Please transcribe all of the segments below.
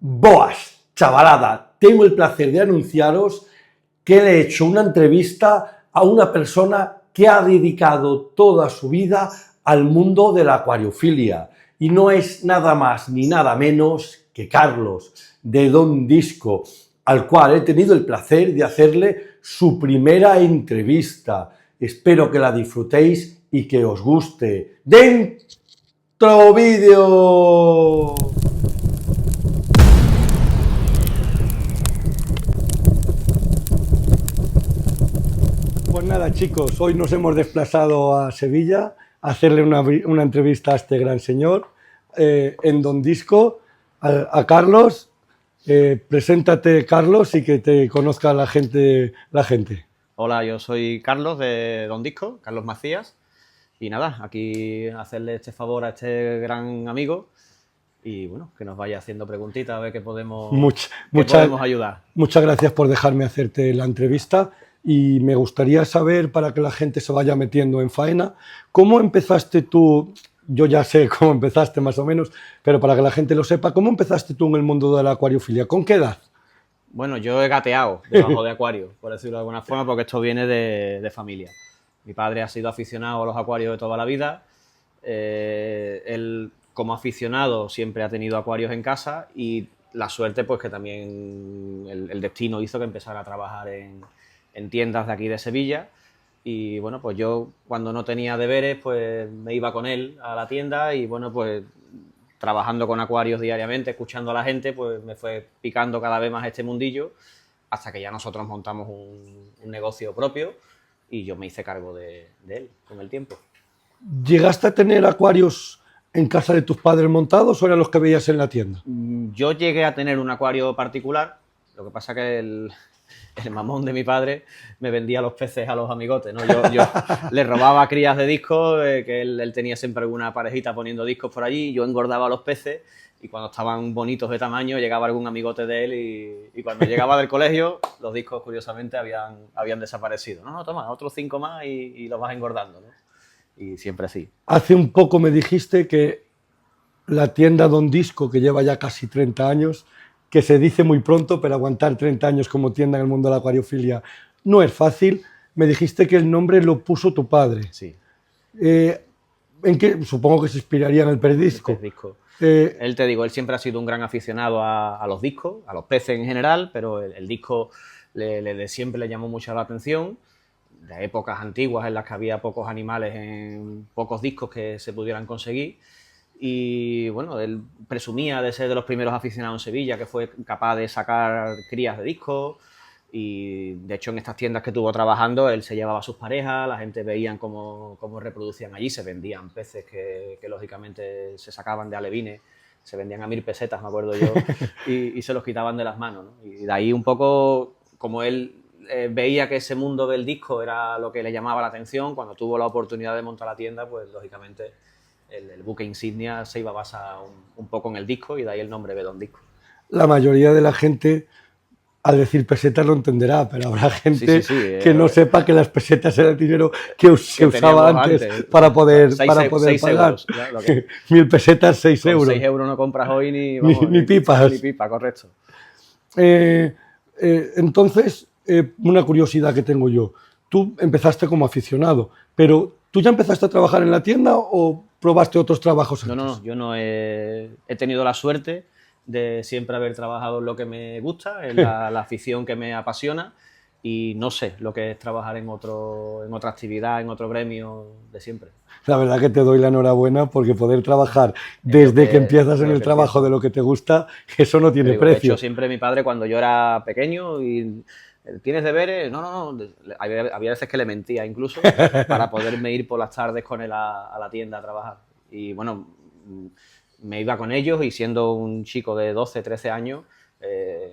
Boas, chavalada, tengo el placer de anunciaros que le he hecho una entrevista a una persona que ha dedicado toda su vida al mundo de la acuariofilia y no es nada más ni nada menos que Carlos, de Don Disco, al cual he tenido el placer de hacerle su primera entrevista. Espero que la disfrutéis y que os guste. ¡Dentro vídeo! Pues nada, chicos, hoy nos hemos desplazado a Sevilla a hacerle una entrevista a este gran señor en Don Disco, a Carlos. Preséntate, Carlos, y que te conozca la gente. Hola, yo soy Carlos de Don Disco, Carlos Macías, y nada, aquí hacerle este favor a este gran amigo y bueno, que nos vaya haciendo preguntitas a ver qué podemos ayudar. Muchas gracias por dejarme hacerte la entrevista y me gustaría saber, para que la gente se vaya metiendo en faena, ¿cómo empezaste tú? Yo ya sé cómo empezaste más o menos, pero para que la gente lo sepa, ¿cómo empezaste tú en el mundo de la acuariofilia? ¿Con qué edad? Bueno, yo he gateado debajo de acuarios, por decirlo de alguna forma, porque esto viene de familia. Mi padre ha sido aficionado a los acuarios de toda la vida. Él, como aficionado, siempre ha tenido acuarios en casa y la suerte, pues que también el destino hizo que empezara a trabajar en tiendas de aquí de Sevilla. Y bueno, pues yo cuando no tenía deberes, pues me iba con él a la tienda y bueno, pues trabajando con acuarios diariamente, escuchando a la gente, pues me fue picando cada vez más este mundillo hasta que ya nosotros montamos un negocio propio y yo me hice cargo de él con el tiempo. ¿Llegaste a tener acuarios en casa de tus padres montados o eran los que veías en la tienda? Yo llegué a tener un acuario particular, lo que pasa que el mamón de mi padre me vendía los peces a los amigotes, ¿no? Yo le robaba crías de discos, que él tenía siempre alguna parejita poniendo discos por allí, yo engordaba los peces y cuando estaban bonitos de tamaño llegaba algún amigote de él y cuando llegaba del colegio los discos curiosamente habían desaparecido. No, toma, otros 5 más y los vas engordando, ¿no? Y siempre así. Hace un poco me dijiste que la tienda Don Disco, que lleva ya casi 30 años, que se dice muy pronto, pero aguantar 30 años como tienda en el mundo de la acuariofilia no es fácil. Me dijiste que el nombre lo puso tu padre. Sí. ¿En qué? Supongo que se inspiraría en el perdisco. Él, te digo, él siempre ha sido un gran aficionado a los discos, a los peces en general, pero el disco siempre le llamó mucho la atención, de épocas antiguas en las que había pocos animales en pocos discos que se pudieran conseguir. Y bueno, él presumía de ser de los primeros aficionados en Sevilla, que fue capaz de sacar crías de discos. Y de hecho en estas tiendas que estuvo trabajando, él se llevaba a sus parejas, la gente veían cómo reproducían allí, se vendían peces que lógicamente se sacaban de alevines, se vendían a 1000 pesetas, me acuerdo yo, y se los quitaban de las manos, ¿no? Y de ahí un poco, como él veía que ese mundo del disco era lo que le llamaba la atención, cuando tuvo la oportunidad de montar la tienda, pues lógicamente el buque insignia se iba a basar un poco en el disco y de ahí el nombre de Don Disco. La mayoría de la gente, al decir pesetas, lo entenderá, pero habrá gente que no sepa que las pesetas era el dinero que se usaba antes para poder pagar. Euros, claro, 1000 pesetas, 6 euros. 6 euros no compras hoy ni pipas. Ni pipa, correcto. Entonces, una curiosidad que tengo yo. Tú empezaste como aficionado, pero ¿tú ya empezaste a trabajar en la tienda o probaste otros trabajos antes? No, yo no he tenido la suerte de siempre haber trabajado en lo que me gusta, en la afición que me apasiona y no sé lo que es trabajar en otra actividad, en otro gremio de siempre. La verdad que te doy la enhorabuena porque poder trabajar desde que empiezas en el trabajo de lo que te gusta, eso no tiene precio. De hecho, siempre mi padre cuando yo era pequeño y ¿tienes deberes? No. Había veces que le mentía incluso para poderme ir por las tardes con él a la tienda a trabajar. Y bueno, me iba con ellos y siendo un chico de 12, 13 años,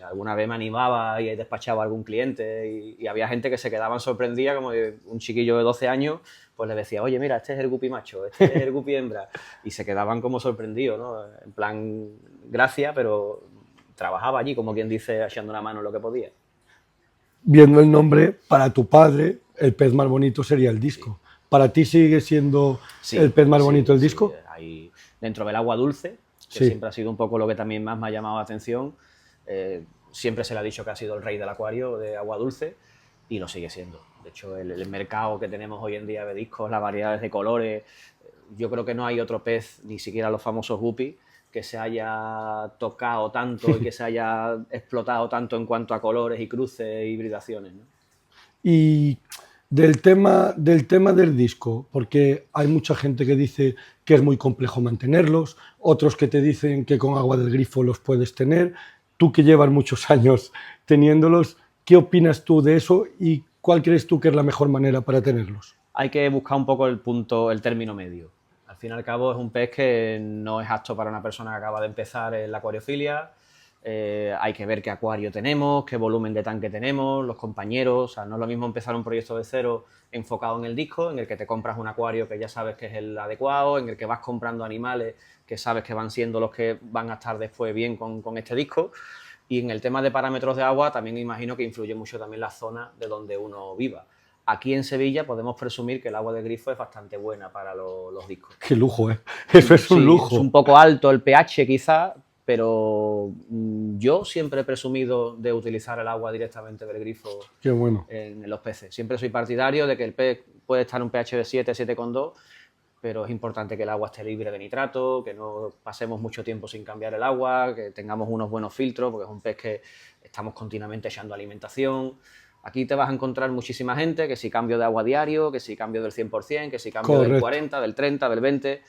alguna vez me animaba y despachaba a algún cliente y había gente que se quedaban sorprendida, como un chiquillo de 12 años, pues le decía, oye, mira, este es el guppy macho, este es el guppy hembra. Y se quedaban como sorprendidos, ¿no? En plan, gracia, pero trabajaba allí, como quien dice, echando una mano en lo que podía. Viendo el nombre, para tu padre, el pez más bonito sería el disco. ¿Para ti sigue siendo el pez más bonito el disco? Ahí, dentro del agua dulce, que Sí. siempre ha sido un poco lo que también más me ha llamado la atención. Siempre se le ha dicho que ha sido el rey del acuario de agua dulce y lo sigue siendo. De hecho, el mercado que tenemos hoy en día de discos, las variedades de colores, yo creo que no hay otro pez, ni siquiera los famosos guppies, que se haya tocado tanto y que se haya explotado tanto en cuanto a colores y cruces e hibridaciones, ¿no? Y del tema del disco, porque hay mucha gente que dice que es muy complejo mantenerlos, otros que te dicen que con agua del grifo los puedes tener. Tú que llevas muchos años teniéndolos, ¿qué opinas tú de eso y cuál crees tú que es la mejor manera para tenerlos? Hay que buscar un poco el punto, el término medio. Al fin y al cabo es un pez que no es apto para una persona que acaba de empezar en la acuariofilia. Hay que ver qué acuario tenemos, qué volumen de tanque tenemos, los compañeros. O sea, no es lo mismo empezar un proyecto de cero enfocado en el disco, en el que te compras un acuario que ya sabes que es el adecuado, en el que vas comprando animales que sabes que van siendo los que van a estar después bien con este disco. Y en el tema de parámetros de agua también imagino que influye mucho también la zona de donde uno viva. Aquí en Sevilla podemos presumir que el agua de grifo es bastante buena para los discos. Qué lujo, ¿eh? Eso es un Sí, lujo. es un poco alto el pH quizá, pero yo siempre he presumido de utilizar el agua directamente del grifo Qué bueno. en los peces. Siempre soy partidario de que el pez puede estar en un pH de 7, 7,2, pero es importante que el agua esté libre de nitrato, que no pasemos mucho tiempo sin cambiar el agua, que tengamos unos buenos filtros, porque es un pez que estamos continuamente echando alimentación. Aquí te vas a encontrar muchísima gente que si cambio de agua diario, que si cambio del 100%, que si cambio del 40, del 30, del 20...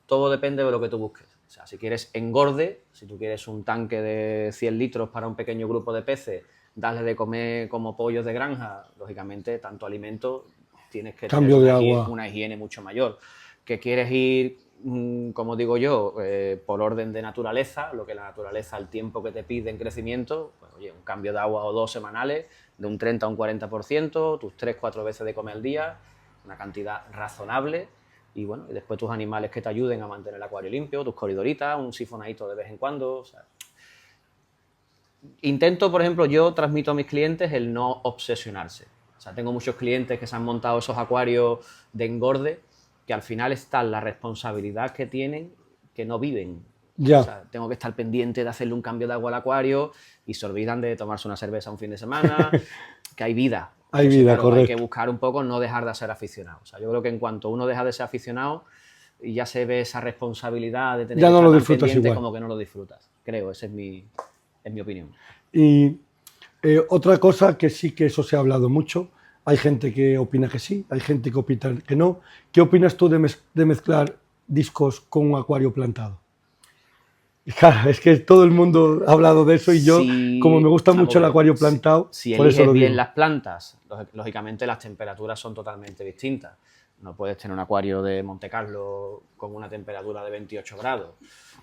Todo depende de lo que tú busques. O sea, si quieres engorde, si tú quieres un tanque de 100 litros para un pequeño grupo de peces, darle de comer como pollos de granja, lógicamente, tanto alimento, tienes que tener Cambio de agua. una higiene mucho mayor. Que quieres ir, como digo yo, por orden de naturaleza, lo que la naturaleza, el tiempo que te pide en crecimiento, pues, oye, un cambio de agua o 2 semanales, de un 30 a un 40%, tus 3-4 veces de comer al día, una cantidad razonable. Y bueno, y después tus animales que te ayuden a mantener el acuario limpio, tus coridoritas, un sifonadito de vez en cuando. O sea, intento, por ejemplo, yo transmito a mis clientes el no obsesionarse. O sea, tengo muchos clientes que se han montado esos acuarios de engorde que al final está la responsabilidad que tienen que no viven. Ya. O sea, tengo que estar pendiente de hacerle un cambio de agua al acuario y se olvidan de tomarse una cerveza un fin de semana, que hay vida. Hay Entonces, vida, claro, correcto. hay que buscar un poco no dejar de ser aficionado. O sea, yo creo que en cuanto uno deja de ser aficionado y ya se ve esa responsabilidad de tener Ya que no estar lo tan disfrutas pendiente, igual. como que no lo disfrutas. Creo, esa es mi opinión. Y otra cosa que sí que eso se ha hablado mucho, hay gente que opina que sí, hay gente que opina que no. ¿Qué opinas tú de mezclar discos con un acuario plantado? Y claro, es que todo el mundo ha hablado de eso y yo, como me gusta mucho el acuario plantado, si por eso eliges lo bien digo. las plantas, lógicamente las temperaturas son totalmente distintas. No puedes tener un acuario de Monte Carlo con una temperatura de 28 grados.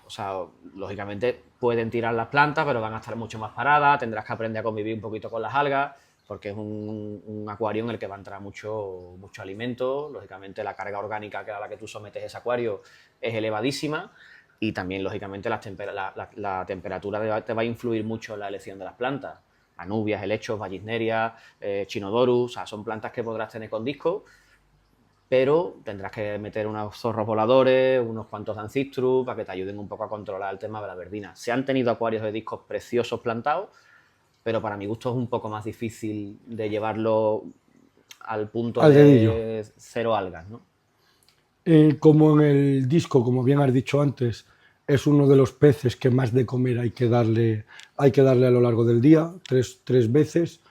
O sea, lógicamente pueden tirar las plantas, pero van a estar mucho más paradas, tendrás que aprender a convivir un poquito con las algas, porque es un acuario en el que va a entrar mucho alimento. Lógicamente la carga orgánica a la que tú sometes ese acuario es elevadísima y también, lógicamente, la temperatura te va a influir mucho en la elección de las plantas. Anubias, helechos, vallisneria, chinodorus, o sea, son plantas que podrás tener con disco, pero tendrás que meter unos zorros voladores, unos cuantos ancistrus para que te ayuden un poco a controlar el tema de la verdina. Se han tenido acuarios de discos preciosos plantados, pero para mi gusto es un poco más difícil de llevarlo al punto Al dedillo. de cero algas, ¿no? Como en el disco, como bien has dicho antes, es uno de los peces que más de comer hay que darle a lo largo del día, tres veces.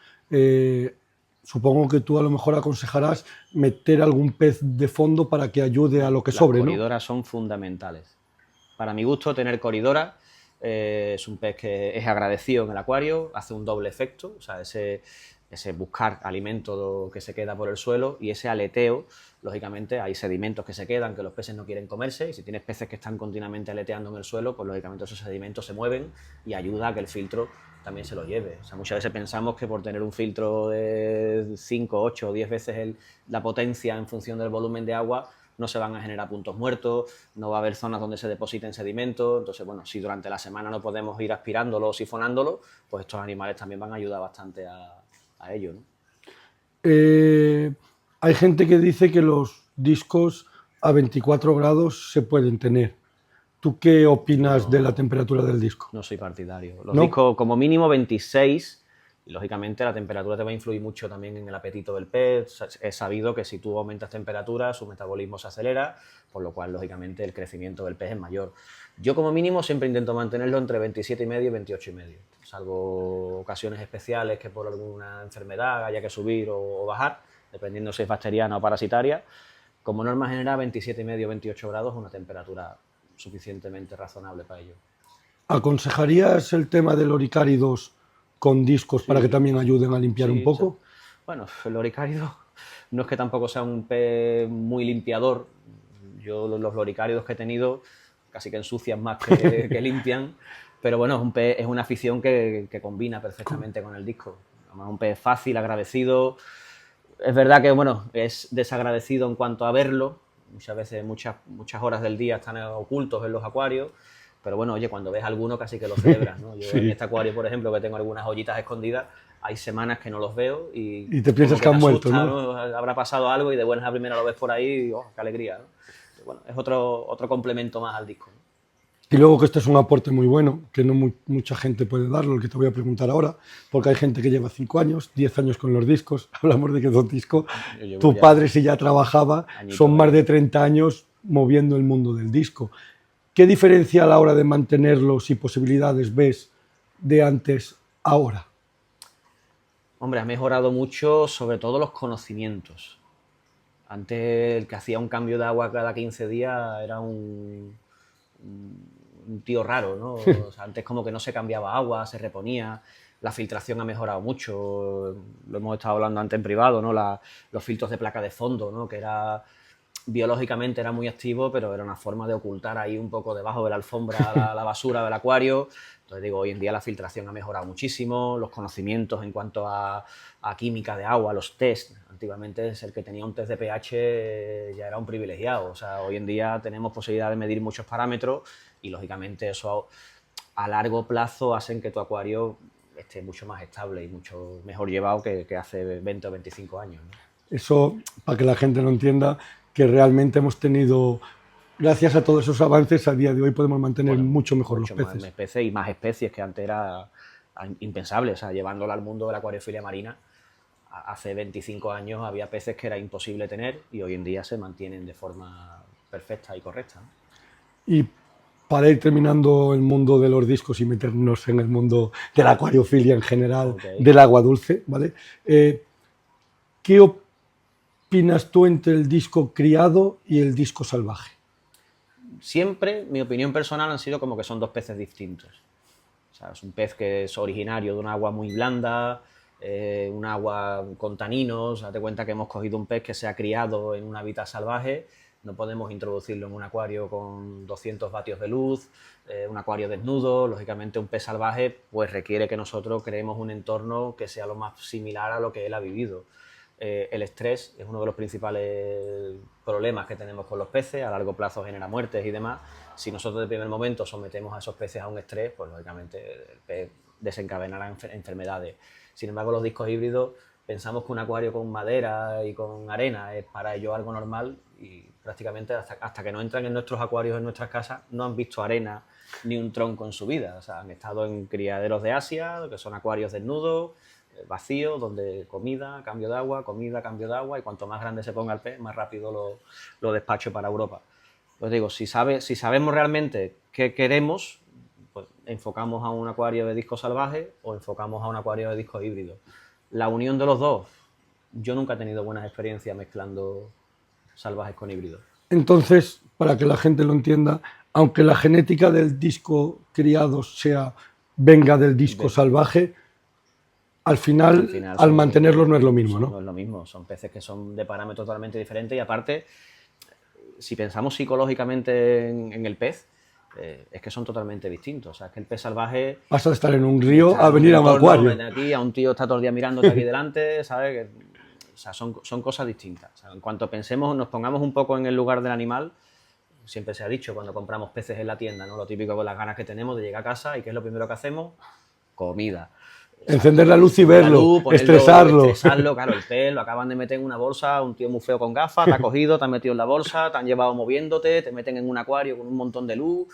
Supongo que tú a lo mejor aconsejarás meter algún pez de fondo para que ayude a lo que sobre, Las ¿no? coridoras son fundamentales. Para mi gusto, tener coridora es un pez que es agradecido en el acuario, hace un doble efecto, o sea, ese buscar alimento que se queda por el suelo y ese aleteo, lógicamente hay sedimentos que se quedan que los peces no quieren comerse y si tienes peces que están continuamente aleteando en el suelo, pues lógicamente esos sedimentos se mueven y ayuda a que el filtro también se lo lleve. O sea, muchas veces pensamos que por tener un filtro de 5, 8 o 10 veces la potencia en función del volumen de agua, no se van a generar puntos muertos, no va a haber zonas donde se depositen sedimentos. Entonces, bueno, si durante la semana no podemos ir aspirándolo o sifonándolo, pues estos animales también van a ayudar bastante a ello, ¿no? Hay gente que dice que los discos a 24 grados se pueden tener. ¿Tú qué opinas de la temperatura del disco? No soy partidario. Los ¿No? discos como mínimo 26, y lógicamente la temperatura te va a influir mucho también en el apetito del pez. Es sabido que si tú aumentas temperatura, su metabolismo se acelera, por lo cual lógicamente el crecimiento del pez es mayor. Yo como mínimo siempre intento mantenerlo entre 27,5 y 28,5, salvo ocasiones especiales que por alguna enfermedad haya que subir o bajar, dependiendo si es bacteriana o parasitaria. Como norma general, 27,5 o 28 grados es una temperatura suficientemente razonable para ello. ¿Aconsejarías el tema del oricáridos con discos para que también ayuden a limpiar un poco? Bueno, el oricárido no es que tampoco sea un pez muy limpiador. Yo los loricáridos que he tenido casi que ensucian más que limpian, pero bueno, es una afición que combina perfectamente con el disco. Además, un pez fácil, agradecido. Es verdad que bueno, es desagradecido en cuanto a verlo. Muchas veces, muchas horas del día están ocultos en los acuarios, pero bueno, oye, cuando ves alguno casi que lo celebras, ¿no? Yo en este acuario, por ejemplo, que tengo algunas ollitas escondidas, hay semanas que no los veo y te piensas que han muerto, asusta, ¿no? Habrá pasado algo y de buenas a primeras lo ves por ahí y ¡oh, qué alegría! ¿no? Bueno, es otro complemento más al disco, ¿no? Y luego que este es un aporte muy bueno, que no mucha gente puede darlo, el que te voy a preguntar ahora, porque hay gente que lleva 5 años, 10 años con los discos, hablamos de que son discos, tu padre si ya trabajaba, son más de 30 años moviendo el mundo del disco. ¿Qué diferencia a la hora de mantenerlos y posibilidades ves de antes a ahora? Hombre, ha mejorado mucho, sobre todo los conocimientos. Antes el que hacía un cambio de agua cada 15 días era un tío raro, ¿no? O sea, antes como que no se cambiaba agua, se reponía, la filtración ha mejorado mucho, lo hemos estado hablando antes en privado, ¿no? Los filtros de placa de fondo, ¿no? Que biológicamente era muy activo, pero era una forma de ocultar ahí un poco debajo de la alfombra la basura del acuario. Entonces digo, hoy en día la filtración ha mejorado muchísimo, los conocimientos en cuanto a química de agua, los test. Antiguamente el que tenía un test de pH ya era un privilegiado. O sea, hoy en día tenemos posibilidad de medir muchos parámetros y lógicamente eso a largo plazo hacen que tu acuario esté mucho más estable y mucho mejor llevado que hace 20 o 25 años, ¿no? Eso, para que la gente lo entienda, que realmente hemos tenido, gracias a todos esos avances, a día de hoy podemos mantener mucho mejor los peces. Más especies y más especies que antes era impensable. O sea, llevándola al mundo de la acuariofilia marina, hace 25 años había peces que era imposible tener y hoy en día se mantienen de forma perfecta y correcta, ¿no? Y para ir terminando el mundo de los discos y meternos en el mundo de la acuariofilia en general, del agua dulce, ¿vale? ¿Qué opinas tú entre el disco criado y el disco salvaje? Siempre, mi opinión personal, han sido como que son dos peces distintos. O sea, es un pez que es originario de un agua muy blanda, un agua con taninos. Date cuenta que hemos cogido un pez que se ha criado en un hábitat salvaje, no podemos introducirlo en un acuario con 200 vatios de luz, un acuario desnudo. Lógicamente un pez salvaje pues requiere que nosotros creemos un entorno que sea lo más similar a lo que él ha vivido. El estrés es uno de los principales problemas que tenemos con los peces, a largo plazo genera muertes y demás. Si nosotros de primer momento sometemos a esos peces a un estrés, pues lógicamente el pez desencadenará enfermedades. Sin embargo, los discos híbridos, pensamos que un acuario con madera y con arena es para ellos algo normal y prácticamente hasta que no entran en nuestros acuarios, en nuestras casas, no han visto arena ni un tronco en su vida. O sea, han estado en criaderos de Asia, que son acuarios desnudos, vacío, donde comida, cambio de agua, comida, cambio de agua, y cuanto más grande se ponga el pez, más rápido lo despacho para Europa. Pues digo, si sabemos realmente qué queremos, pues enfocamos a un acuario de disco salvaje o enfocamos a un acuario de disco híbrido. La unión de los dos, yo nunca he tenido buenas experiencias mezclando salvajes con híbridos. Entonces, para que la gente lo entienda, aunque la genética del disco criado venga del disco salvaje, al final al mantenerlos no es lo mismo, ¿no? No es lo mismo, son peces que son de parámetros totalmente diferentes y aparte, si pensamos psicológicamente en el pez, es que son totalmente distintos. O sea, es que el pez salvaje... Vas a estar en un río a venir a un acuario. Aquí, a un tío está todo el día mirándote aquí delante, ¿sabes? O sea, son cosas distintas. O sea, en cuanto pensemos, nos pongamos un poco en el lugar del animal, siempre se ha dicho cuando compramos peces en la tienda, ¿no? Lo típico con las ganas que tenemos de llegar a casa y ¿qué es lo primero que hacemos? Comida. Encender la luz y verlo, estresarlo. Claro, el pez lo acaban de meter en una bolsa, un tío muy feo con gafas, te ha cogido, te ha metido en la bolsa, te han llevado moviéndote, te meten en un acuario con un montón de luz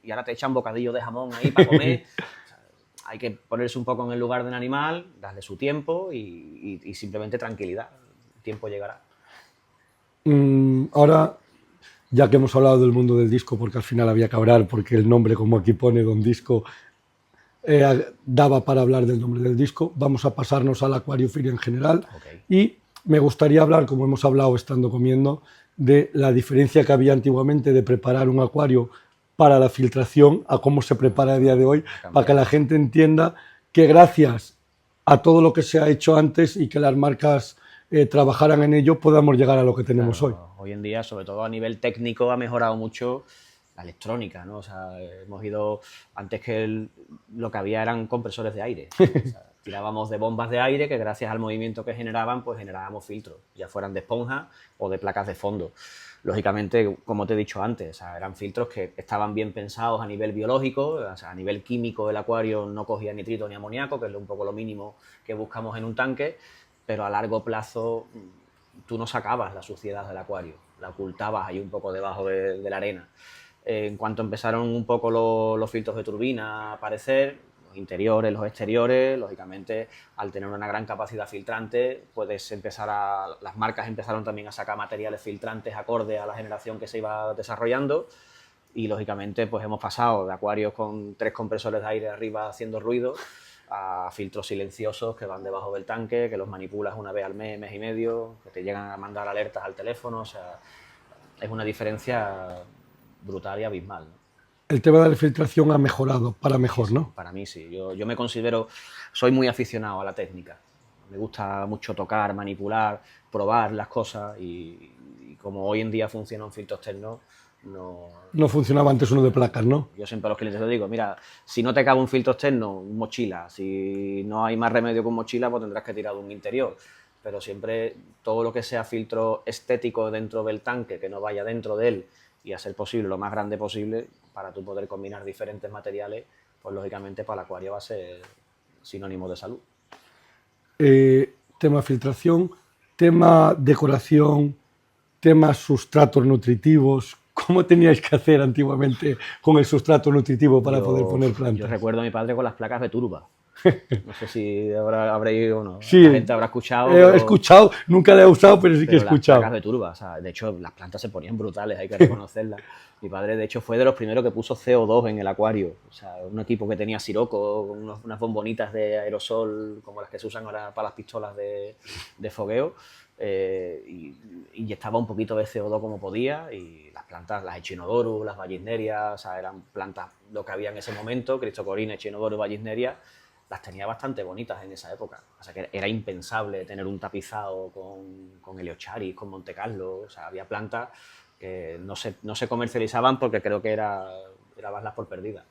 y ahora te echan bocadillo de jamón ahí para comer. O sea, hay que ponerse un poco en el lugar del animal, darle su tiempo y simplemente tranquilidad. El tiempo llegará. Ahora, ya que hemos hablado del mundo del disco, porque al final había que hablar, porque el nombre, como aquí pone, Don Disco, daba para hablar del nombre del disco, vamos a pasarnos al Aquariofilia en general. Okay. Y me gustaría hablar, como hemos hablado estando comiendo, de la diferencia que había antiguamente de preparar un acuario para la filtración a cómo se prepara a día de hoy, para que la gente entienda que gracias a todo lo que se ha hecho antes y que las marcas trabajaran en ello, podamos llegar a lo que tenemos hoy. Hoy en día, sobre todo a nivel técnico, ha mejorado mucho la electrónica, ¿no? O sea, hemos ido, antes que lo que había eran compresores de aire. O sea, tirábamos de bombas de aire que gracias al movimiento que generaban, pues generábamos filtros, ya fueran de esponja o de placas de fondo. Lógicamente, como te he dicho antes, o sea, eran filtros que estaban bien pensados a nivel biológico, o sea, a nivel químico el acuario no cogía nitrito ni amoníaco, que es un poco lo mínimo que buscamos en un tanque, pero a largo plazo tú no sacabas la suciedad del acuario, la ocultabas ahí un poco debajo de la arena. En cuanto empezaron un poco los filtros de turbina a aparecer, los interiores, los exteriores, lógicamente al tener una gran capacidad filtrante, las marcas empezaron también a sacar materiales filtrantes acorde a la generación que se iba desarrollando y lógicamente pues hemos pasado de acuarios con 3 compresores de aire arriba haciendo ruido a filtros silenciosos que van debajo del tanque, que los manipulas una vez al mes, mes y medio, que te llegan a mandar alertas al teléfono, o sea, es una diferencia brutal y abismal, ¿no? El tema de la filtración ha mejorado para mejor, sí, ¿no? Para mí sí. Yo me considero, soy muy aficionado a la técnica. Me gusta mucho tocar, manipular, probar las cosas y como hoy en día funciona un filtro externo, no funcionaba antes uno de placas, ¿no? Yo siempre a los clientes les digo, mira, si no te cabe un filtro externo, mochila. Si no hay más remedio con mochila, pues tendrás que tirar de un interior. Pero siempre todo lo que sea filtro estético dentro del tanque, que no vaya dentro de él, y a ser posible lo más grande posible para tú poder combinar diferentes materiales, pues lógicamente para el acuario va a ser sinónimo de salud. Tema filtración, tema decoración, temas sustratos nutritivos. ¿Cómo teníais que hacer antiguamente con el sustrato nutritivo para poder poner plantas? Yo recuerdo a mi padre con las placas de turba. No sé si habréis o no. Sí, la gente habrá escuchado. He escuchado, nunca la he usado, pero sí que he escuchado. Las placas de turba, o sea, de hecho, las plantas se ponían brutales, hay que reconocerlas. Mi padre, de hecho, fue de los primeros que puso CO2 en el acuario. O sea, un equipo que tenía siroco, unas bombonitas de aerosol, como las que se usan ahora para las pistolas de fogueo. Y estaba un poquito de CO2 como podía. Y las plantas, las Echinodorus, las Vallisnerias, o sea, eran plantas lo que había en ese momento, Cristocorina, Echinodorus, Vallisneria. Las tenía bastante bonitas en esa época. O sea, que era impensable tener un tapizado con Heliocharis, con Monte Carlo. O sea, había plantas que no se comercializaban porque creo que era darlas por perdidas.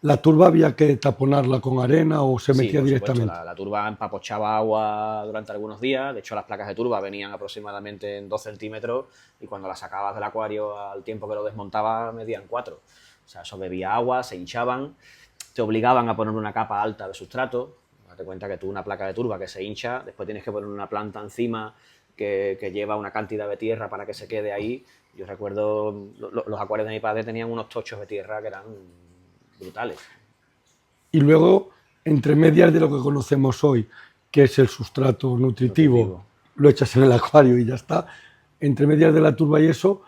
¿La turba había que taponarla con arena o se metía por directamente? La turba empapochaba agua durante algunos días. De hecho, las placas de turba venían aproximadamente en 2 centímetros y cuando las sacabas del acuario al tiempo que lo desmontaba medían 4. O sea, eso bebía agua, se hinchaban. Te obligaban a poner una capa alta de sustrato. Date cuenta que tú una placa de turba que se hincha, después tienes que poner una planta encima que lleva una cantidad de tierra para que se quede ahí. Yo recuerdo los acuarios de mi padre tenían unos tochos de tierra que eran brutales. Y luego, entre medias de lo que conocemos hoy, que es el sustrato nutritivo, lo echas en el acuario y ya está. Entre medias de la turba y eso,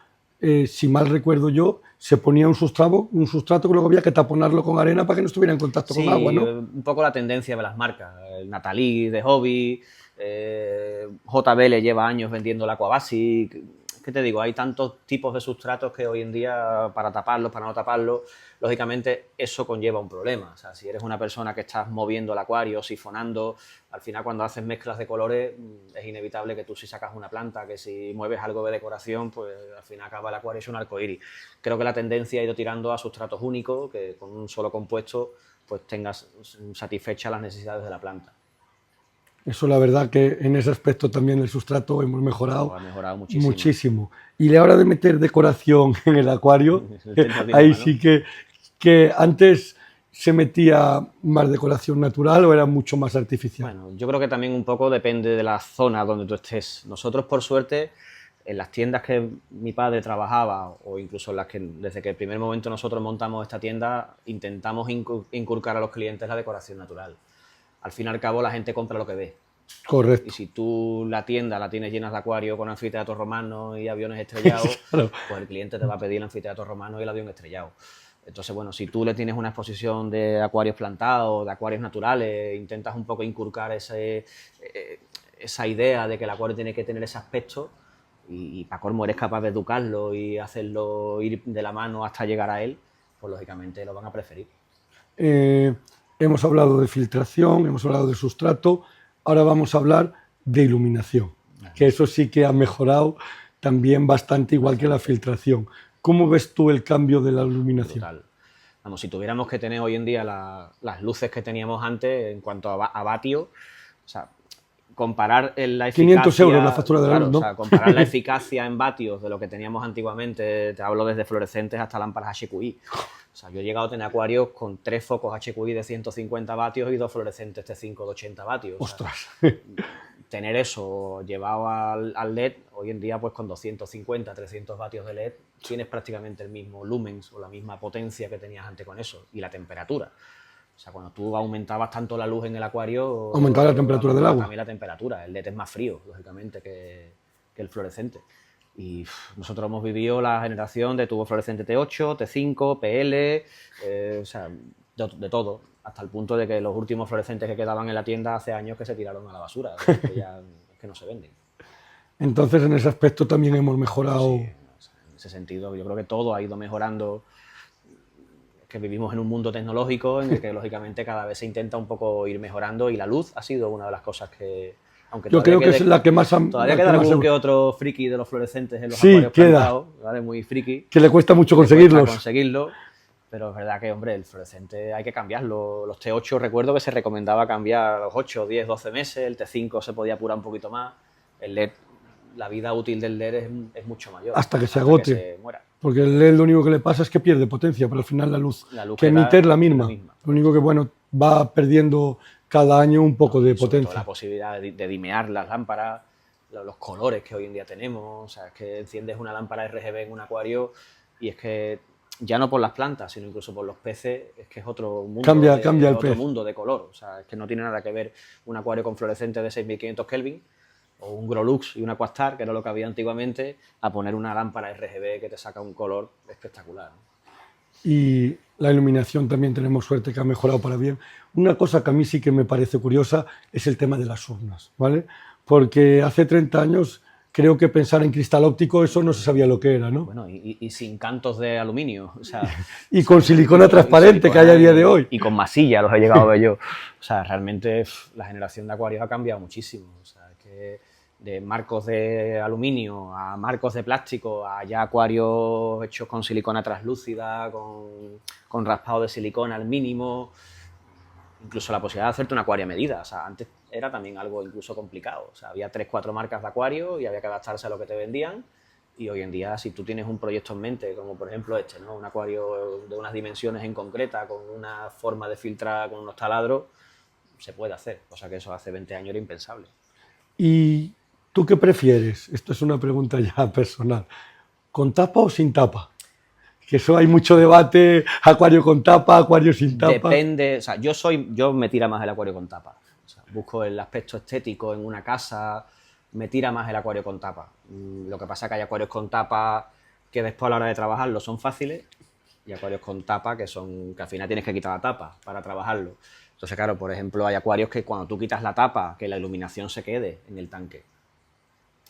si mal recuerdo yo, se ponía un sustrato que luego había que taponarlo con arena para que no estuviera en contacto con agua, ¿no? Un poco la tendencia de las marcas. El Natalie de Hobby, JBL lleva años vendiendo el Aquabasic. ¿Qué te digo? Hay tantos tipos de sustratos que hoy en día, para taparlos, para no taparlos, lógicamente eso conlleva un problema. O sea, si eres una persona que estás moviendo el acuario, sifonando, al final cuando haces mezclas de colores es inevitable que tú si sacas una planta, que si mueves algo de decoración, pues al final acaba el acuario hecho un arcoíris. Creo que la tendencia ha ido tirando a sustratos únicos, que con un solo compuesto pues tengas satisfechas las necesidades de la planta. Eso la verdad que en ese aspecto también el sustrato hemos mejorado, muchísimo. Y a la hora de meter decoración en el acuario, ahí sí que antes se metía más decoración natural o era mucho más artificial? Bueno, yo creo que también un poco depende de la zona donde tú estés. Nosotros, por suerte, en las tiendas que mi padre trabajaba, o incluso en las que desde que el primer momento nosotros montamos esta tienda, intentamos inculcar a los clientes la decoración natural. Al fin y al cabo, la gente compra lo que ve. Correcto. Y si tú la tienda la tienes llena de acuarios con anfiteatros romanos y aviones estrellados, Claro. pues el cliente te va a pedir el anfiteatro romano y el avión estrellado. Entonces, bueno, si tú le tienes una exposición de acuarios plantados, de acuarios naturales, intentas un poco inculcar esa idea de que el acuario tiene que tener ese aspecto y para colmo eres capaz de educarlo y hacerlo ir de la mano hasta llegar a él, pues lógicamente lo van a preferir. Hemos hablado de filtración, hemos hablado de sustrato, ahora vamos a hablar de iluminación, que eso sí que ha mejorado también bastante, igual que la filtración. ¿Cómo ves tú el cambio de la iluminación? Brutal. Vamos, si tuviéramos que tener hoy en día las luces que teníamos antes en cuanto a vatio, o sea, comparar la eficacia... 500 euros la factura de la luz, ¿no? O sea, comparar la eficacia en vatios de lo que teníamos antiguamente, te hablo desde fluorescentes hasta lámparas HQI. O sea, yo he llegado a tener acuarios con 3 focos HQI de 150 vatios y 2 fluorescentes T5 de 80 vatios. ¡Ostras! O sea, tener eso llevado al LED, hoy en día pues con 250, 300 vatios de LED tienes prácticamente el mismo lumens o la misma potencia que tenías antes con eso. Y la temperatura. O sea, cuando tú aumentabas tanto la luz en el acuario... Aumentaba la temperatura del agua. También la temperatura. El LED es más frío, lógicamente, que el fluorescente. Y nosotros hemos vivido la generación de tubo fluorescente T8, T5, PL, o sea, de todo. Hasta el punto de que los últimos fluorescentes que quedaban en la tienda hace años que se tiraron a la basura, que ya que no se venden. Entonces, en ese aspecto también hemos mejorado. Sí, o sea, en ese sentido, yo creo que todo ha ido mejorando. Que vivimos en un mundo tecnológico en el que, lógicamente, cada vez se intenta un poco ir mejorando y la luz ha sido una de las cosas que... Aunque yo creo que es la que más... Todavía queda algún que otro friki de los fluorescentes en los sí, acuarios queda. plantados, ¿vale? Muy friki. Que le cuesta mucho conseguirlos. Pero es verdad que, hombre, el fluorescente hay que cambiarlo. Los T8 recuerdo que se recomendaba cambiar a los 8, 10, 12 meses, el T5 se podía apurar un poquito más, el LED, la vida útil del LED es mucho mayor. Hasta que se agote. Que se muera. Porque el LED lo único que le pasa es que pierde potencia, pero al final la luz que emite es la misma. Lo único que, bueno, va perdiendo cada año un poco de potencia. La posibilidad de dimear las lámparas, los colores que hoy en día tenemos, o sea, es que enciendes una lámpara RGB en un acuario y es que ya no por las plantas, sino incluso por los peces, es que es otro mundo, cambia el otro pez. Mundo de color, o sea, es que no tiene nada que ver un acuario con fluorescente de 6500 Kelvin o un Grolux y un Aquastar, que era lo que había antiguamente, a poner una lámpara RGB que te saca un color espectacular. Y la iluminación también tenemos suerte que ha mejorado para bien. Una cosa que a mí sí que me parece curiosa es el tema de las urnas, ¿vale? Porque hace 30 años creo que pensar en cristal óptico eso no se sabía lo que era, ¿no? Bueno, y sin cantos de aluminio, o sea... y con silicona transparente que hay a día de hoy. Y con masilla los he llegado a ver yo. O sea, realmente la generación de acuarios ha cambiado muchísimo. O sea, es que de marcos de aluminio a marcos de plástico a ya acuarios hechos con silicona translúcida, con raspado de silicona al mínimo, incluso la posibilidad de hacerte un acuario a medida. O sea, antes era también algo incluso complicado. O sea, había 3 o 4 marcas de acuario y había que adaptarse a lo que te vendían. Y hoy en día, si tú tienes un proyecto en mente, como por ejemplo este, ¿no? Un acuario de unas dimensiones en concreta, con una forma de filtrar con unos taladros, se puede hacer. O sea que eso hace 20 años era impensable. ¿Y tú qué prefieres? Esto es una pregunta ya personal. ¿Con tapa o sin tapa? Que eso hay mucho debate, acuario con tapa, acuario sin tapa. Depende, o sea, yo me tira más el acuario con tapa. O sea, busco el aspecto estético en una casa, me tira más el acuario con tapa. Lo que pasa es que hay acuarios con tapa que después a la hora de trabajarlo son fáciles y acuarios con tapa que al final tienes que quitar la tapa para trabajarlo. Entonces, claro, por ejemplo, hay acuarios que cuando tú quitas la tapa, que la iluminación se quede en el tanque,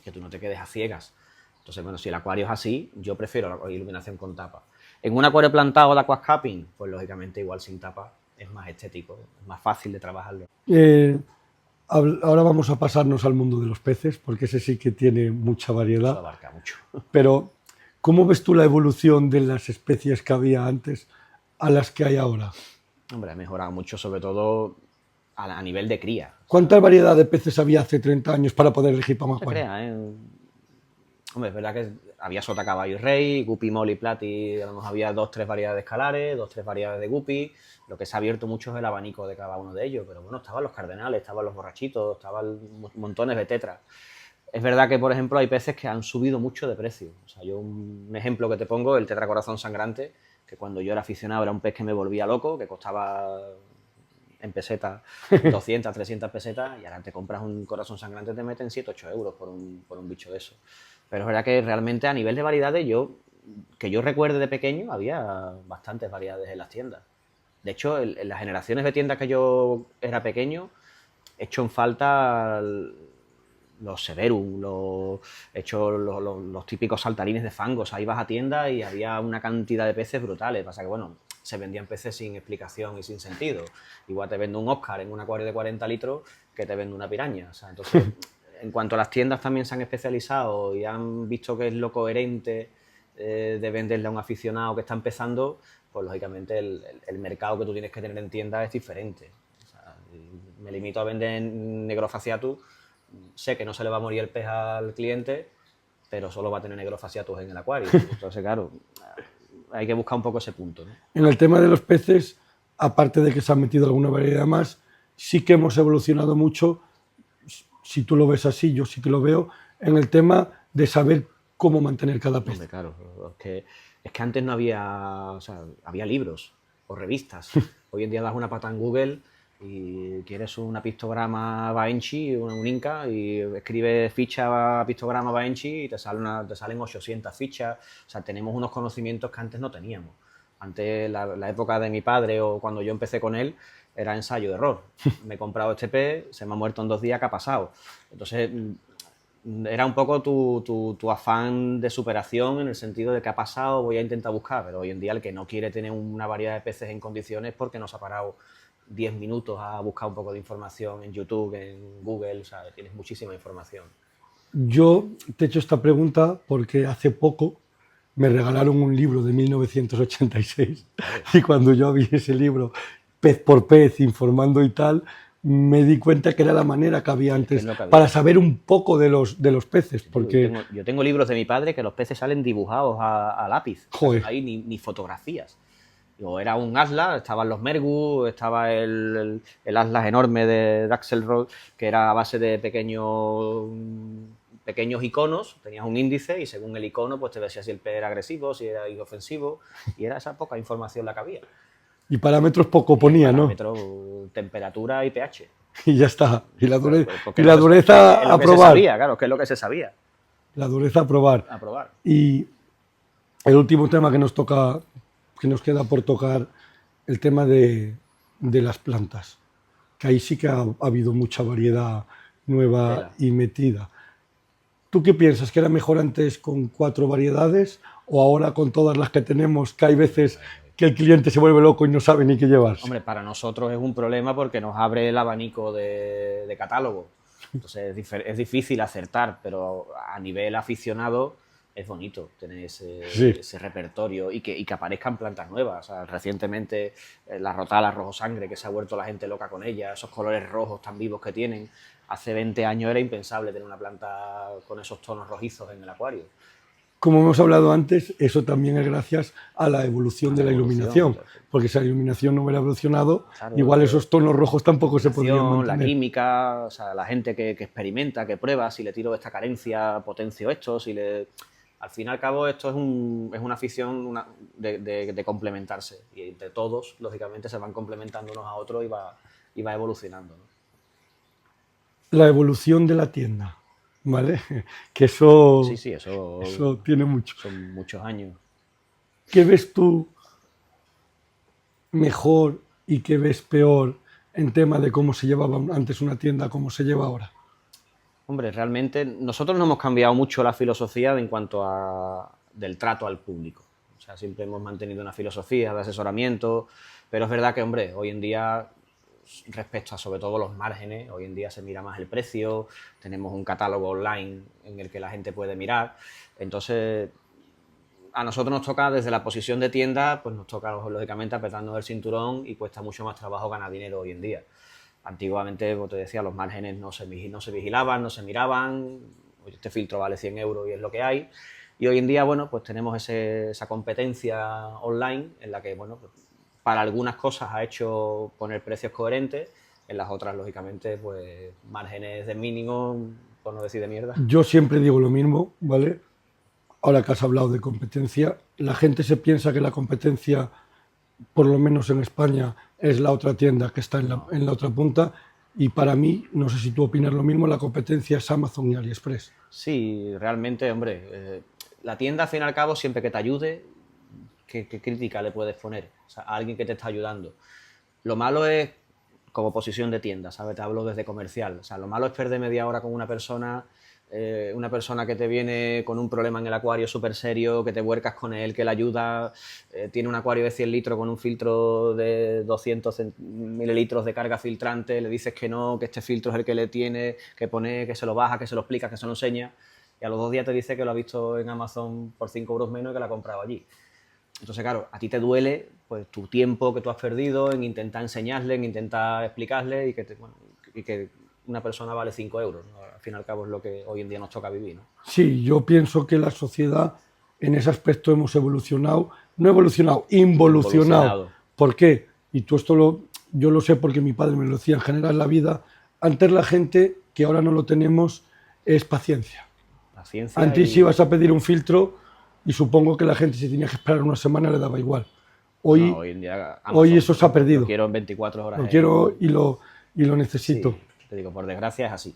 que tú no te quedes a ciegas. Entonces, bueno, si el acuario es así, yo prefiero la iluminación con tapa. En un acuario plantado de aquascaping, pues lógicamente igual sin tapa es más estético, es más fácil de trabajarlo. Ahora vamos a pasarnos al mundo de los peces, porque ese sí que tiene mucha variedad. Eso abarca mucho. Pero, ¿cómo ves tú la evolución de las especies que había antes a las que hay ahora? Hombre, ha mejorado mucho, sobre todo a nivel de cría. ¿Cuánta variedad de peces había hace 30 años para poder elegir para un acuario? No se crea, ¿eh? Hombre, es verdad que había sota, caballo y rey, guppy, molly, plati, a lo mejor había 2 o 3 variedades de escalares, 2 o 3 variedades de guppy. Lo que se ha abierto mucho es el abanico de cada uno de ellos, pero bueno, estaban los cardenales, estaban los borrachitos, estaban montones de tetras. Es verdad que, por ejemplo, hay peces que han subido mucho de precio. O sea, yo un ejemplo que te pongo, el tetra corazón sangrante, que cuando yo era aficionado era un pez que me volvía loco, que costaba en pesetas 200, 300 pesetas, y ahora te compras un corazón sangrante y te meten 7, 8 euros por un bicho de eso. Pero es verdad que realmente a nivel de variedades, que yo recuerde de pequeño, había bastantes variedades en las tiendas. De hecho, en las generaciones de tiendas que yo era pequeño, he hecho en falta los Severum, los típicos saltarines de fangos. Ahí vas a tienda y había una cantidad de peces brutales. Pasa que, bueno, se vendían peces sin explicación y sin sentido. Igual te vendo un Oscar en un acuario de 40 litros que te vendo una piraña. O sea, entonces, en cuanto a las tiendas también se han especializado y han visto que es lo coherente de venderle a un aficionado que está empezando, pues lógicamente el mercado que tú tienes que tener en tienda es diferente. O sea, me limito a vender Negrofaciatus, sé que no se le va a morir el pez al cliente, pero solo va a tener Negrofaciatus en el acuario. Entonces, claro, hay que buscar un poco ese punto, ¿no? En el tema de los peces, aparte de que se han metido alguna variedad más, sí que hemos evolucionado mucho, si tú lo ves así, yo sí que lo veo, en el tema de saber cómo mantener cada pez. Hombre, claro, es que antes no había, o sea, había libros o revistas. Hoy en día das una pata en Google y quieres una pictograma Baenchi, un Inca, y escribes ficha pictograma Baenchi y te salen 800 fichas. O sea, tenemos unos conocimientos que antes no teníamos. Antes, la época de mi padre o cuando yo empecé con él, era ensayo de error. Me he comprado este pez, se me ha muerto en 2 días, ¿qué ha pasado? Entonces, era un poco tu afán de superación en el sentido de que ha pasado, voy a intentar buscar, pero hoy en día el que no quiere tener una variedad de peces en condiciones porque no se ha parado 10 minutos a buscar un poco de información en YouTube, en Google, o sea, tienes muchísima información. Yo te he hecho esta pregunta porque hace poco me regalaron un libro de 1986 y cuando yo vi ese libro, pez por pez, informando y tal, me di cuenta que era la manera que había antes para saber un poco de los peces. Porque yo tengo libros de mi padre que los peces salen dibujados a lápiz, o sea, no hay ni fotografías. O era un Atlas, estaban los Mergus, estaba el Atlas enorme de Axelrod, que era a base de pequeños iconos, tenías un índice y según el icono pues te decía si el pez era agresivo, si era inofensivo, y era esa poca información la que había. Y parámetros poco ponía, ¿no? Parámetros, temperatura y pH. Y ya está. Y la dureza a probar. Claro, que es lo que se sabía. La dureza a probar. A probar. Y el último tema que nos queda por tocar, el tema de las plantas. Que ahí sí que ha habido mucha variedad nueva y metida. ¿Tú qué piensas? ¿Que era mejor antes con 4 variedades o ahora con todas las que tenemos, que hay veces que el cliente se vuelve loco y no sabe ni qué llevarse? Hombre, para nosotros es un problema porque nos abre el abanico de catálogo. Entonces es difícil acertar, pero a nivel aficionado es bonito tener ese repertorio y que aparezcan plantas nuevas. O sea, recientemente la rotala rojo sangre, que se ha vuelto la gente loca con ella, esos colores rojos tan vivos que tienen. Hace 20 años era impensable tener una planta con esos tonos rojizos en el acuario. Como hemos hablado antes, eso también es gracias a la evolución de la iluminación, porque si la iluminación no hubiera evolucionado, claro, igual esos tonos rojos tampoco se podrían mantener. La química, o sea, la gente que experimenta, que prueba, si le tiro esta carencia, potencio esto, al fin y al cabo esto es una afición de complementarse y entre todos, lógicamente, se van complementando unos a otros y va evolucionando, ¿no? La evolución de la tienda. ¿Vale? Que eso, sí, eso tiene mucho. Son muchos años. ¿Qué ves tú mejor y qué ves peor en tema de cómo se llevaba antes una tienda a cómo se lleva ahora? Hombre, realmente nosotros no hemos cambiado mucho la filosofía en cuanto del trato al público. O sea, siempre hemos mantenido una filosofía de asesoramiento, pero es verdad que, hombre, hoy en día, respecto a sobre todo los márgenes, hoy en día se mira más el precio, tenemos un catálogo online en el que la gente puede mirar, entonces a nosotros nos toca desde la posición de tienda, pues nos toca lógicamente apretarnos el cinturón y cuesta mucho más trabajo ganar dinero hoy en día. Antiguamente, como te decía, los márgenes no se vigilaban, no se miraban, pues este filtro vale 100 euros y es lo que hay. Y hoy en día, bueno, pues tenemos esa competencia online en la que, bueno, pues para algunas cosas ha hecho poner precios coherentes, en las otras, lógicamente, pues márgenes de mínimo, por no decir de mierda. Yo siempre digo lo mismo, ¿vale? Ahora que has hablado de competencia, la gente se piensa que la competencia, por lo menos en España, es la otra tienda que está en la otra punta, y para mí, no sé si tú opinas lo mismo, la competencia es Amazon y AliExpress. Sí, realmente, hombre, la tienda, al fin y al cabo, siempre que te ayude, ¿qué crítica le puedes poner? O sea, a alguien que te está ayudando. Lo malo es como posición de tienda, ¿sabes? Te hablo desde comercial. O sea, lo malo es perder media hora con una persona que te viene con un problema en el acuario súper serio, que te vuelcas con él, que le ayuda, tiene un acuario de 100 litros con un filtro de 200 mililitros de carga filtrante, le dices que no, que este filtro es el que le tiene, que pone, que se lo baja, que se lo explica, que se lo enseña, y a los 2 días te dice que lo ha visto en Amazon por 5 euros menos y que lo ha comprado allí. Entonces, claro, a ti te duele pues tu tiempo que tú has perdido en intentar enseñarle, en intentar explicarle y que una persona vale 5 euros, ¿no? Al fin y al cabo es lo que hoy en día nos toca vivir, ¿no? Sí, yo pienso que la sociedad en ese aspecto hemos evolucionado, no evolucionado, involucionado. ¿Por qué? Y tú yo lo sé porque mi padre me lo decía en general en la vida. Antes la gente, que ahora no lo tenemos, es paciencia. Antes ibas a pedir un filtro y supongo que la gente, si tenía que esperar una semana, le daba igual. Hoy en día Amazon, hoy eso se ha perdido. Lo quiero en 24 horas. Lo quiero y lo necesito. Sí, te digo, por desgracia es así.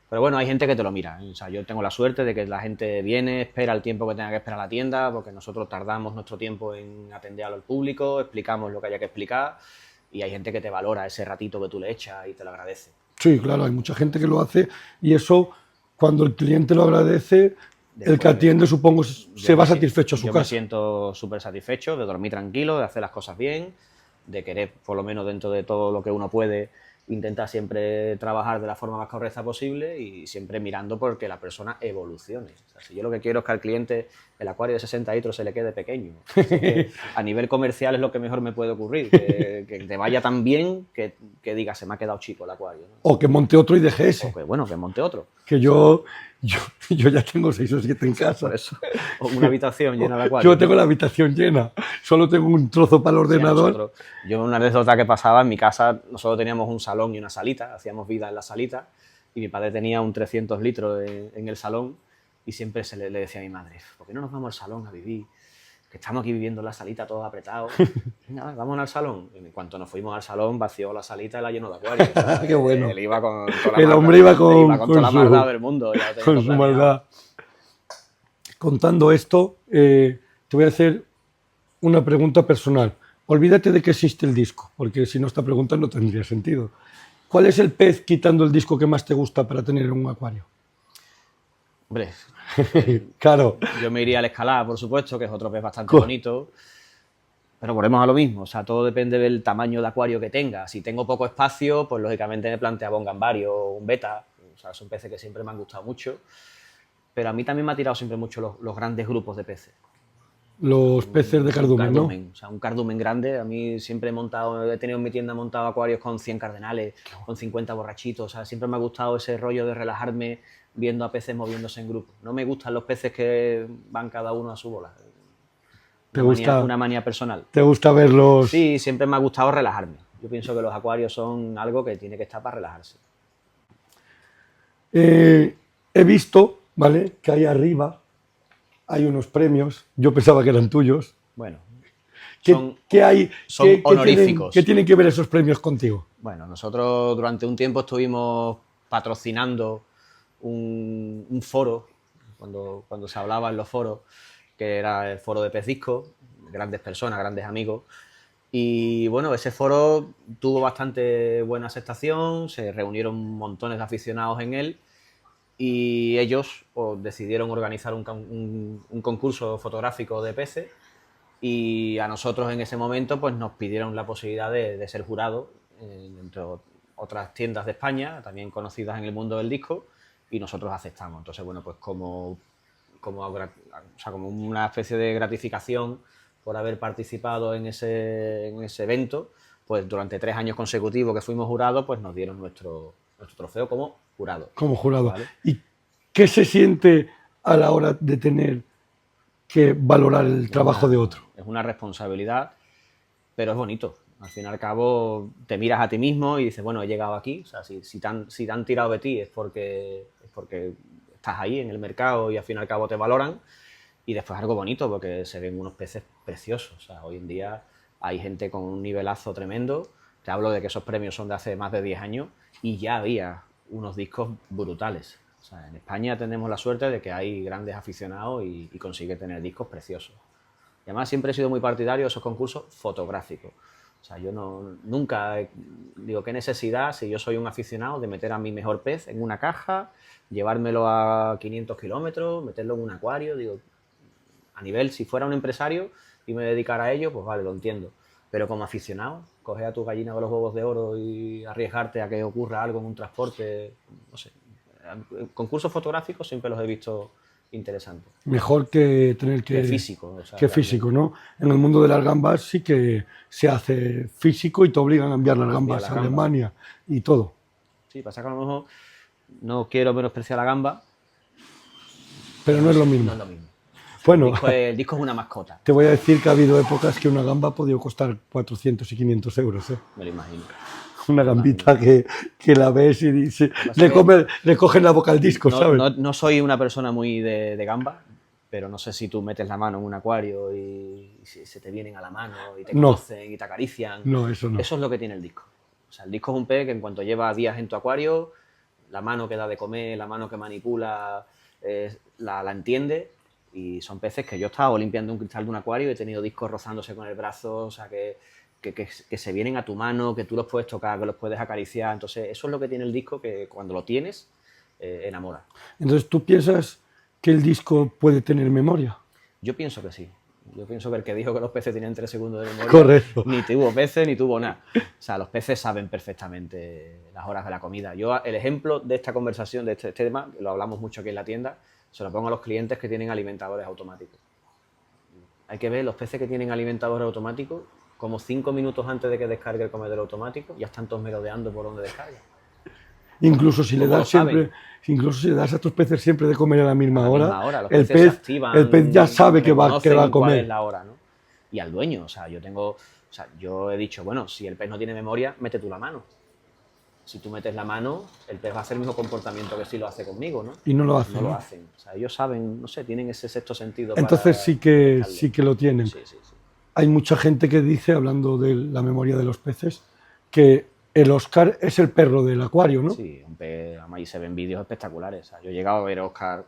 Pero bueno, hay gente que te lo mira. O sea, yo tengo la suerte de que la gente viene, espera el tiempo que tenga que esperar a la tienda, porque nosotros tardamos nuestro tiempo en atender al público, explicamos lo que haya que explicar, y hay gente que te valora ese ratito que tú le echas y te lo agradece. Sí, claro, hay mucha gente que lo hace y eso, cuando el cliente lo agradece, después, el que atiende, supongo, se va satisfecho a su casa. Yo me siento súper satisfecho de dormir tranquilo, de hacer las cosas bien, de querer, por lo menos dentro de todo lo que uno puede, intentar siempre trabajar de la forma más correcta posible y siempre mirando porque la persona evolucione. O sea, si yo lo que quiero es que al cliente el acuario de 60 litros se le quede pequeño. A nivel comercial es lo que mejor me puede ocurrir, que te vaya tan bien que diga, se me ha quedado chico el acuario, ¿no? O que monte otro y deje ese. O que, bueno, que monte otro. Que yo ya tengo 6 o 7 en casa. Por eso. O una habitación llena de acuarios. Yo tengo la habitación llena. Solo tengo un trozo para el ordenador. Sí, yo una anécdota que pasaba en mi casa, nosotros teníamos un salón y una salita, hacíamos vida en la salita, y mi padre tenía un 300 litros en el salón, y siempre le decía a mi madre, ¿por qué no nos vamos al salón a vivir? Que estamos aquí viviendo en la salita todos apretados. Venga, vamos al salón. Y en cuanto nos fuimos al salón, vació la salita y la llenó de acuarios. O sea, qué bueno. Él iba con toda la el hombre iba con toda la maldad del mundo. Con su maldad. Contando esto, te voy a hacer una pregunta personal. Olvídate de que existe el disco, porque si no, esta pregunta no tendría sentido. ¿Cuál es el pez, quitando el disco, que más te gusta para tener en un acuario? Hombre, claro. Yo me iría al escalar, por supuesto, que es otro pez bastante bonito. Pero volvemos a lo mismo, o sea, todo depende del tamaño de acuario que tenga. Si tengo poco espacio, pues lógicamente me planteaba un gambario o un beta. O sea, son peces que siempre me han gustado mucho. Pero a mí también me ha tirado siempre mucho los grandes grupos de peces. Los peces de cardumen, ¿no? O sea, un cardumen grande. A mí siempre he tenido en mi tienda montado acuarios con 100 cardenales, con 50 borrachitos. O sea, siempre me ha gustado ese rollo de relajarme viendo a peces moviéndose en grupo. No me gustan los peces que van cada uno a su bola. Una manía personal. ¿Te gusta verlos? Sí, siempre me ha gustado relajarme. Yo pienso que los acuarios son algo que tiene que estar para relajarse. He visto, ¿vale?, que ahí arriba hay unos premios. Yo pensaba que eran tuyos. Bueno, son honoríficos. ¿Qué tienen que ver esos premios contigo? Bueno, nosotros durante un tiempo estuvimos patrocinando un foro, cuando se hablaba en los foros, que era el foro de Pez Disco, grandes personas, grandes amigos. Y bueno, ese foro tuvo bastante buena aceptación, se reunieron montones de aficionados en él y ellos decidieron organizar un concurso fotográfico de peces y a nosotros en ese momento pues nos pidieron la posibilidad de ser jurado entre otras tiendas de España, también conocidas en el mundo del disco, y nosotros aceptamos. Entonces, bueno, pues como una especie de gratificación por haber participado en ese evento, pues durante 3 años consecutivos que fuimos jurados, pues nos dieron nuestro trofeo como jurado. Como jurado. ¿Vale? ¿Y ¿Qué se siente a la hora de tener que valorar el trabajo de otro? Es una responsabilidad, pero es bonito. Al fin y al cabo, te miras a ti mismo y dices, bueno, he llegado aquí. O sea, si te han tirado de ti es porque estás ahí en el mercado y al fin y al cabo te valoran. Y después algo bonito, porque se ven unos peces preciosos. O sea, hoy en día hay gente con un nivelazo tremendo. Te hablo de que esos premios son de hace más de 10 años y ya había unos discos brutales. O sea, en España tenemos la suerte de que hay grandes aficionados y consigue tener discos preciosos. Y además siempre he sido muy partidario de esos concursos fotográficos. O sea, yo nunca digo, qué necesidad, si yo soy un aficionado, de meter a mi mejor pez en una caja, llevármelo a 500 kilómetros, meterlo en un acuario. Digo, a nivel, si fuera un empresario y me dedicara a ello, pues vale, lo entiendo. Pero como aficionado, coger a tu gallina de los huevos de oro y arriesgarte a que ocurra algo en un transporte, no sé. Concursos fotográficos siempre los he visto interesantes. Mejor que tener Que físico. O sea, que físico, ¿no? En el mundo de las gambas sí que se hace físico y te obligan a enviar las gambas a Alemania y todo. Sí, pasa que a lo mejor no quiero menospreciar la gamba. Pero no es lo mismo. No es lo mismo. Bueno, el disco es una mascota. Te voy a decir que ha habido épocas que una gamba ha podido costar 400 y 500 euros. Me lo imagino. Una gambita que la ves y dice, le cogen la boca al disco, ¿sabes? No soy una persona muy de gamba, pero no sé si tú metes la mano en un acuario y se te vienen a la mano y te conocen y te acarician. No, eso no. Eso es lo que tiene el disco. O sea, el disco es un pez que en cuanto lleva días en tu acuario, la mano que da de comer, la mano que manipula, la entiende. Y son peces que yo he estado limpiando un cristal de un acuario y he tenido discos rozándose con el brazo, o sea, que se vienen a tu mano, que tú los puedes tocar, que los puedes acariciar. Entonces, eso es lo que tiene el disco, que cuando lo tienes, enamora. Entonces, ¿tú piensas que el disco puede tener memoria? Yo pienso que sí. Yo pienso que el que dijo que los peces tenían 3 segundos de memoria, correcto, ni tuvo peces ni tuvo nada. O sea, los peces saben perfectamente las horas de la comida. Yo, el ejemplo de esta conversación, de este tema, lo hablamos mucho aquí en la tienda, se lo pongo a los clientes que tienen alimentadores automáticos. Hay que ver los peces que tienen alimentadores automáticos, como 5 minutos antes de que descargue el comedor automático, ya están todos merodeando por donde descarga. Incluso si le das a tus peces siempre de comer a la misma hora, el pez ya sabe que va a comer. Cuál es la hora, ¿no? Y al dueño, o sea, yo he dicho, bueno, si el pez no tiene memoria, mete tú la mano. Si tú metes la mano, el pez va a hacer el mismo comportamiento que si lo hace conmigo, ¿no? Y no lo hacen. No lo hacen. O sea, ellos saben, no sé, tienen ese sexto sentido. Entonces sí que lo tienen. Sí. Hay mucha gente que dice, hablando de la memoria de los peces, que el Oscar es el perro del acuario, ¿no? Sí, un pez, además, y se ven vídeos espectaculares. O sea, yo he llegado a ver Oscar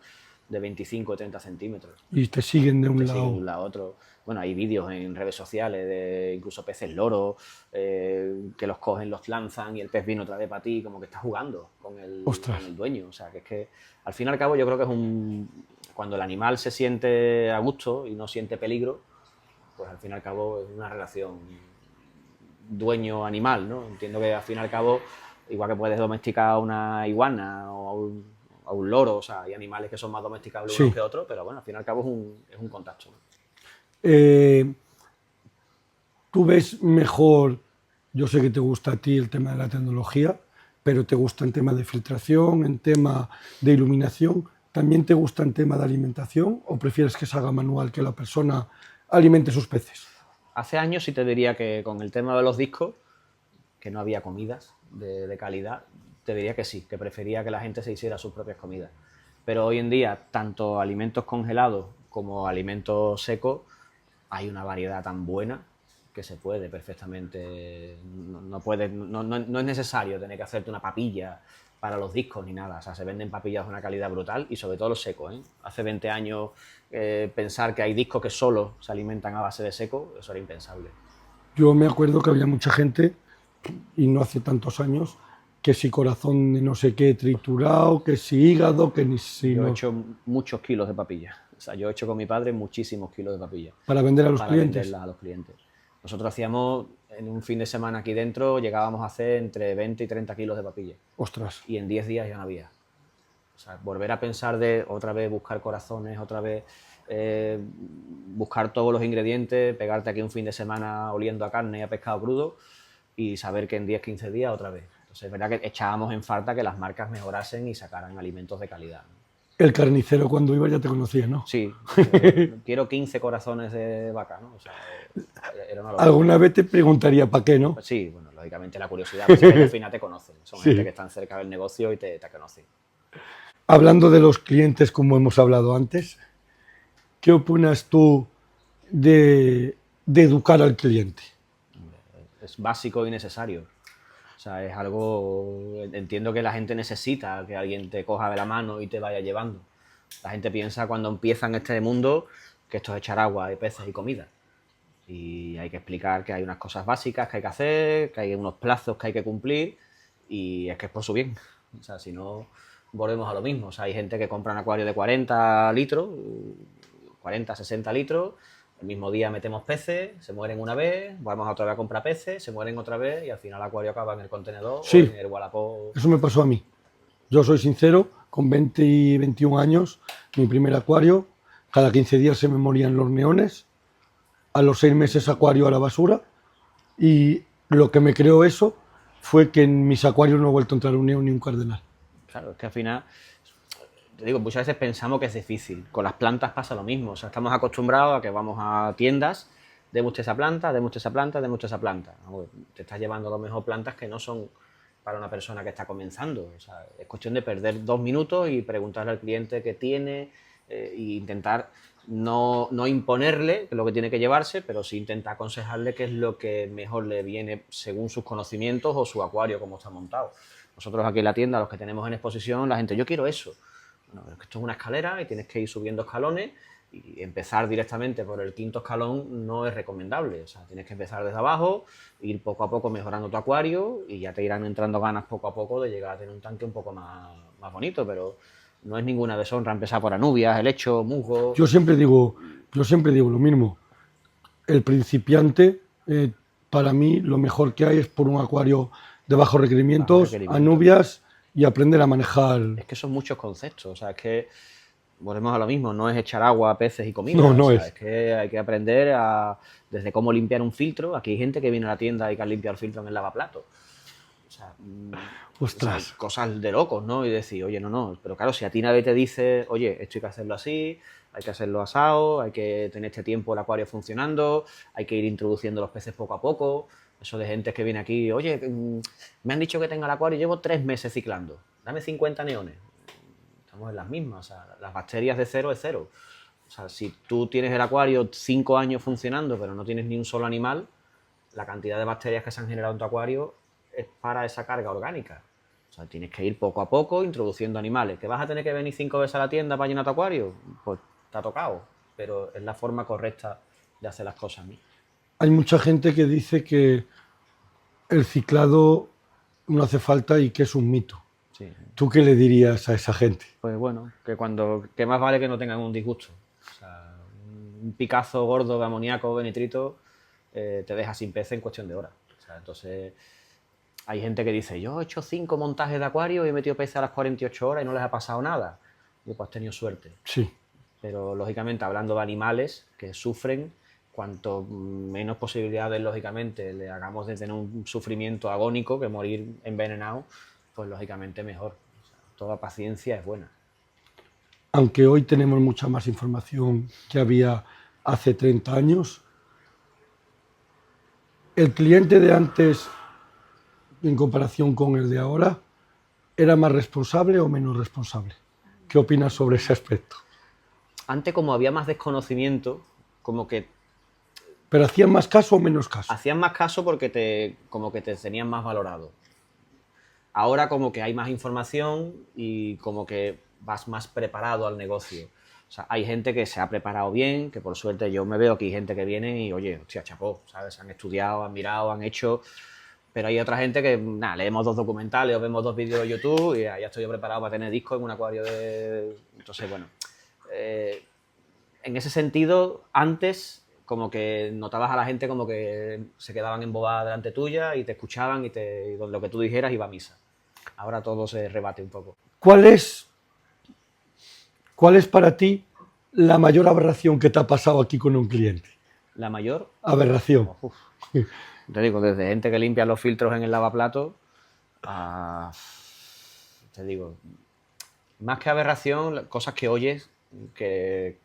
de 25 o 30 centímetros. Y te siguen de un lado. Siguen de un lado a otro. Bueno, hay vídeos en redes sociales de incluso peces loro que los cogen, los lanzan y el pez viene otra vez para ti, como que está jugando con el dueño. O sea, que es que al fin y al cabo yo creo que es cuando el animal se siente a gusto y no siente peligro, pues al fin y al cabo es una relación dueño-animal, ¿no? Entiendo que al fin y al cabo, igual que puedes domesticar a una iguana o a un loro, o sea, hay animales que son más domesticables unos que otros, pero bueno, al fin y al cabo es un contacto, ¿no? Tú ves mejor, yo sé que te gusta a ti el tema de la tecnología, pero te gusta en tema de filtración, en tema de iluminación, ¿también te gusta en tema de alimentación o prefieres que se haga manual, que la persona alimente sus peces? Hace años sí te diría que con el tema de los discos, que no había comidas de calidad, te diría que sí, que prefería que la gente se hiciera sus propias comidas. Pero hoy en día, tanto alimentos congelados como alimentos secos, hay una variedad tan buena que se puede perfectamente. No es necesario tener que hacerte una papilla para los discos ni nada. O sea, se venden papillas de una calidad brutal y sobre todo los secos, ¿eh? Hace 20 años pensar que hay discos que solo se alimentan a base de seco, eso era impensable. Yo me acuerdo que había mucha gente, y no hace tantos años, que si corazón de no sé qué triturado, que si hígado, que ni si... Yo he hecho muchos kilos de papilla. O sea, yo he hecho con mi padre muchísimos kilos de papilla. ¿Para vender a los clientes? Para venderlas a los clientes. Nosotros hacíamos, en un fin de semana aquí dentro, llegábamos a hacer entre 20 y 30 kilos de papilla. ¡Ostras! Y en 10 días ya no había. O sea, volver a pensar de otra vez buscar corazones, otra vez buscar todos los ingredientes, pegarte aquí un fin de semana oliendo a carne y a pescado crudo y saber que en 10-15 días otra vez. Entonces es verdad que echábamos en falta que las marcas mejorasen y sacaran alimentos de calidad, ¿no? El carnicero cuando iba ya te conocía, ¿no? Sí, quiero 15 corazones de vaca, ¿no? O sea, era una locura. Alguna vez te preguntaría para qué, ¿no? Pues sí, bueno, lógicamente la curiosidad, pues es que al final te conocen, son Sí. gente que están cerca del negocio y te conocen. Hablando de los clientes, como hemos hablado antes, ¿qué opinas tú de educar al cliente? Es básico y necesario. O sea, es algo, entiendo que la gente necesita que alguien te coja de la mano y te vaya llevando. La gente piensa cuando empieza en este mundo que esto es echar agua, peces y comida. Y hay que explicar que hay unas cosas básicas que hay que hacer, que hay unos plazos que hay que cumplir y es que es por su bien. O sea, si no, volvemos a lo mismo. O sea, hay gente que compra un acuario de 40 litros, 40, 60 litros, el mismo día metemos peces, se mueren una vez, vamos otra vez a comprar peces, se mueren otra vez y al final el acuario acaba en el contenedor Sí. o en el Wallapop. Eso me pasó a mí. Yo soy sincero, con 20 y 21 años, mi primer acuario, cada 15 días se me morían los neones, a los 6 meses acuario a la basura, y lo que me creó eso fue que en mis acuarios no ha vuelto a entrar un neón ni un cardenal. Claro, es que al final, te digo, muchas veces pensamos que es difícil. Con las plantas pasa lo mismo. O sea, estamos acostumbrados a que vamos a tiendas, deme usted esa planta, deme usted esa planta, deme usted esa planta. Te estás llevando a lo mejor plantas que no son para una persona que está comenzando. O sea, es cuestión de perder 2 minutos y preguntarle al cliente qué tiene e intentar no imponerle lo que tiene que llevarse, pero sí intentar aconsejarle qué es lo que mejor le viene según sus conocimientos o su acuario, cómo está montado. Nosotros aquí en la tienda, los que tenemos en exposición, la gente, yo quiero eso. Bueno, es que esto es una escalera y tienes que ir subiendo escalones y empezar directamente por el 5.º escalón no es recomendable. O sea, tienes que empezar desde abajo, ir poco a poco mejorando tu acuario y ya te irán entrando ganas poco a poco de llegar a tener un tanque un poco más bonito, pero no es ninguna deshonra empezar por anubias, helecho, musgo. Yo siempre digo lo mismo. El principiante, para mí, lo mejor que hay es por un acuario de bajos requerimientos, anubias y aprender a manejar. Es que son muchos conceptos, o sea, es que volvemos a lo mismo, no es echar agua, peces y comida. No, no o sea, es. que hay que aprender desde cómo limpiar un filtro. Aquí hay gente que viene a la tienda y que ha limpiado el filtro en el lavaplato. O sea, Ostras. Cosas de locos, ¿no? Y decir, oye, no. Pero claro, si a ti nadie te dice, oye, esto hay que hacerlo así, hay que hacerlo asado, hay que tener este tiempo el acuario funcionando, hay que ir introduciendo los peces poco a poco. Eso de gente que viene aquí, oye, me han dicho que tenga el acuario, llevo 3 meses ciclando, dame 50 neones. Estamos en las mismas, o sea, las bacterias de cero es cero. O sea, si tú tienes el acuario 5 años funcionando, pero no tienes ni un solo animal, la cantidad de bacterias que se han generado en tu acuario es para esa carga orgánica. O sea, tienes que ir poco a poco introduciendo animales. ¿Que vas a tener que venir 5 veces a la tienda para llenar tu acuario? Pues te ha tocado, pero es la forma correcta de hacer las cosas, ¿no? Hay mucha gente que dice que el ciclado no hace falta y que es un mito. Sí. ¿Tú qué le dirías a esa gente? Pues bueno, que más vale que no tengan un disgusto. O sea, un picazo gordo de amoníaco o de nitrito te deja sin pez en cuestión de horas. O sea, entonces, hay gente que dice, yo he hecho 5 montajes de acuario y he metido peces a las 48 horas y no les ha pasado nada. Y pues has tenido suerte. Sí. Pero, lógicamente, hablando de animales que sufren, cuanto menos posibilidades, lógicamente, le hagamos de tener un sufrimiento agónico que morir envenenado, pues, lógicamente, mejor. O sea, toda paciencia es buena. Aunque hoy tenemos mucha más información que había hace 30 años, el cliente de antes, en comparación con el de ahora, ¿era más responsable o menos responsable? ¿Qué opinas sobre ese aspecto? Antes, como había más desconocimiento, como que ¿Pero hacían más caso o menos caso? hacían más caso porque como que te tenían más valorado. Ahora como que hay más información y como que vas más preparado al negocio. O sea, hay gente que se ha preparado bien, que por suerte yo me veo que hay gente que viene y, oye, hostia, chapó, ¿sabes? Han estudiado, han mirado, han hecho... Pero hay otra gente que, nada, leemos 2 documentales o vemos 2 vídeos de YouTube y ya estoy yo preparado para tener discos en un acuario de... Entonces, bueno, en ese sentido, antes como que notabas a la gente como que se quedaban embobadas delante tuya y te escuchaban y lo que tú dijeras iba a misa. Ahora todo se rebate un poco. ¿Cuál es para ti la mayor aberración que te ha pasado aquí con un cliente? La mayor... Aberración. Uf. Te digo, desde gente que limpia los filtros en el lavaplato a... Te digo, Más que aberración, cosas que oyes, que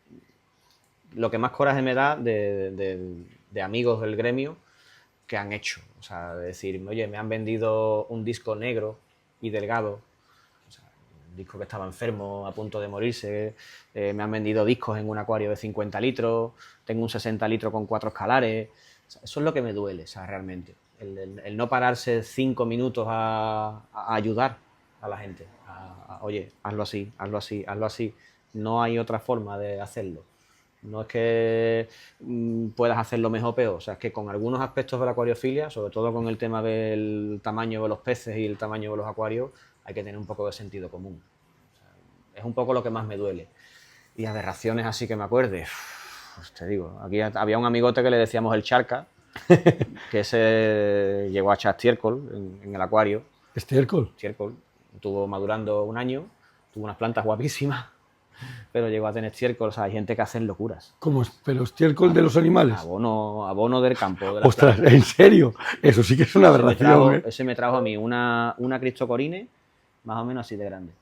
lo que más coraje me da de amigos del gremio que han hecho. O sea, de decir, oye, me han vendido un disco negro y delgado, o sea, un disco que estaba enfermo, a punto de morirse, me han vendido discos en un acuario de 50 litros, tengo un 60 litros con 4 escalares. O sea, eso es lo que me duele, o sea, realmente. El no pararse 5 minutos a ayudar a la gente. Oye, hazlo así, hazlo así, hazlo así. No hay otra forma de hacerlo. No es que puedas hacerlo mejor o peor, o sea, es que con algunos aspectos de la acuariofilia, sobre todo con el tema del tamaño de los peces y el tamaño de los acuarios, hay que tener un poco de sentido común. O sea, es un poco lo que más me duele. Y aberraciones así que me acuerde, pues te digo, aquí había un amigote que le decíamos el charca, que ese llegó a echar estiércol en el acuario. ¿Estiércol? Estiércol, estuvo madurando un año, tuvo unas plantas guapísimas, pero llegó a tener estiércol. O sea, hay gente que hace locuras. ¿Cómo es? ¿Pero estiércol de los animales? Abono del campo. De las Ostras, plantas. ¿en serio? Eso sí que es una aberración, ¿eh? Ese me trajo a mí una cristocorine más o menos así de grande.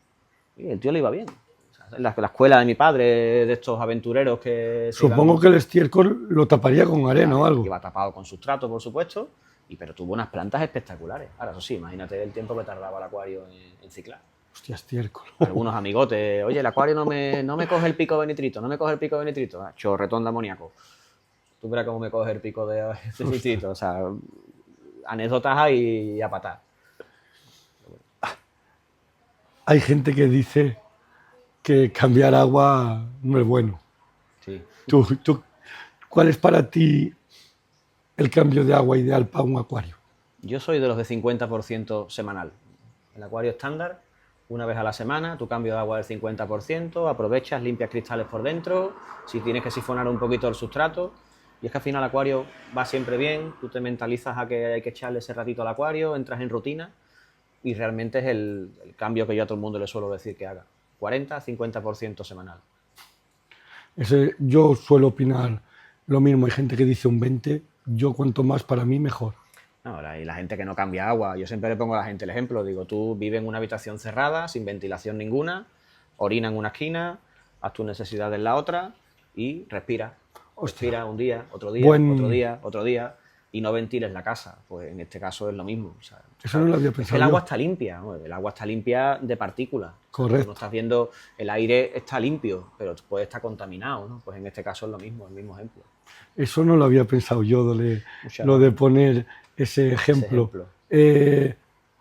Y el tío le iba bien. O sea, la escuela de mi padre, de estos aventureros que... Supongo que el estiércol lo taparía con arena o algo. Iba tapado con sustrato, por supuesto, pero tuvo unas plantas espectaculares. Ahora, eso sí, imagínate el tiempo que tardaba el acuario en ciclar. Hostia, estiércol. Algunos amigotes, oye, el acuario no me coge el pico de nitrito, no me coge el pico de nitrito. Chorretón de amoníaco. Tú verás cómo me coge el pico de nitrito. O sea, anécdotas hay a patar. Hay gente que dice que cambiar agua no es bueno. Sí. ¿Cuál es para ti el cambio de agua ideal para un acuario? Yo soy de los de 50% semanal. El acuario estándar, una vez a la semana, tu cambio de agua del 50%, aprovechas, limpias cristales por dentro, si tienes que sifonar un poquito el sustrato, y es que al final el acuario va siempre bien, tú te mentalizas a que hay que echarle ese ratito al acuario, entras en rutina, y realmente es el cambio que yo a todo el mundo le suelo decir que haga. 40-50% semanal. Yo suelo opinar lo mismo, hay gente que dice un 20, yo cuanto más para mí mejor. No, y la gente que no cambia agua, yo siempre le pongo a la gente el ejemplo, digo, tú vives en una habitación cerrada, sin ventilación ninguna, orina en una esquina, haz tus necesidades en la otra y respira. Respira un día, otro día, otro día, otro día, y no ventiles la casa. Pues en este caso es lo mismo. O sea, eso no lo había pensado. El agua está limpia, ¿no? El agua está limpia de partículas. Correcto. No estás viendo, el aire está limpio, pero puede estar contaminado, ¿no? Pues en este caso es lo mismo, el mismo ejemplo. Eso no lo había pensado yo, lo de poner ese ejemplo.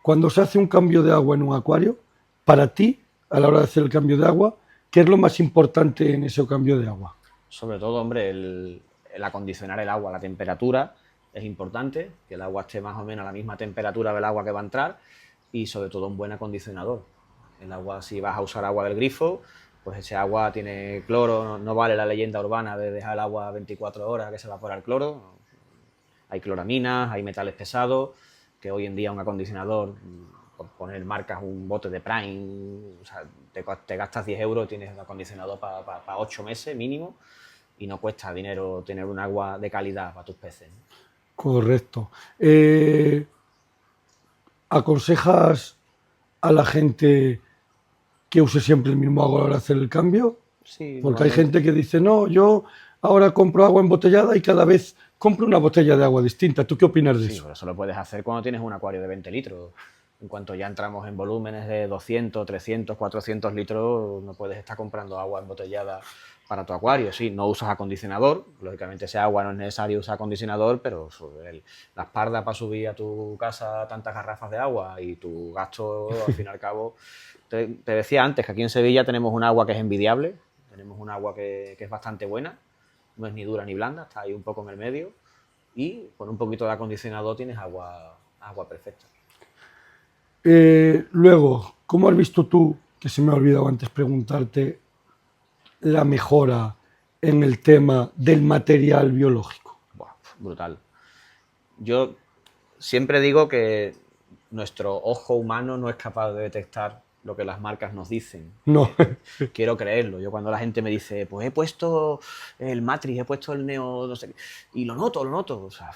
Cuando se hace un cambio de agua en un acuario, para ti, a la hora de hacer el cambio de agua, ¿qué es lo más importante en ese cambio de agua? Sobre todo, hombre, el acondicionar el agua, la temperatura es importante, que el agua esté más o menos a la misma temperatura del agua que va a entrar y sobre todo un buen acondicionador. El agua, si vas a usar agua del grifo, pues ese agua tiene cloro, no vale la leyenda urbana de dejar el agua 24 horas que se evapora el cloro. Hay cloraminas, hay metales pesados, que hoy en día un acondicionador, por poner marcas, un bote de Prime, o sea, te gastas 10 euros y tienes un acondicionador para 8 meses mínimo y no cuesta dinero tener un agua de calidad para tus peces. Correcto. ¿Aconsejas a la gente que use siempre el mismo agua para hacer el cambio? Sí, porque hay gente que dice, no, yo ahora compro agua embotellada y cada vez compro una botella de agua distinta. ¿Tú qué opinas de eso? Sí, pero eso lo puedes hacer cuando tienes un acuario de 20 litros. En cuanto ya entramos en volúmenes de 200, 300, 400 litros, no puedes estar comprando agua embotellada para tu acuario. Sí, no usas acondicionador, lógicamente ese agua no es necesario usar acondicionador, pero la espalda para subir a tu casa tantas garrafas de agua y tu gasto, al fin y al cabo... Te decía antes que aquí en Sevilla tenemos un agua que es envidiable, tenemos un agua que es bastante buena, no es ni dura ni blanda, está ahí un poco en el medio y con un poquito de acondicionador tienes agua perfecta. Luego, ¿cómo has visto tú, que se me ha olvidado antes preguntarte, la mejora en el tema del material biológico? Buah, brutal. Yo siempre digo que nuestro ojo humano no es capaz de detectar lo que las marcas nos dicen. No. Quiero creerlo. Yo cuando la gente me dice, pues he puesto el Matrix, he puesto el Neo, no sé qué, y lo noto. O sea,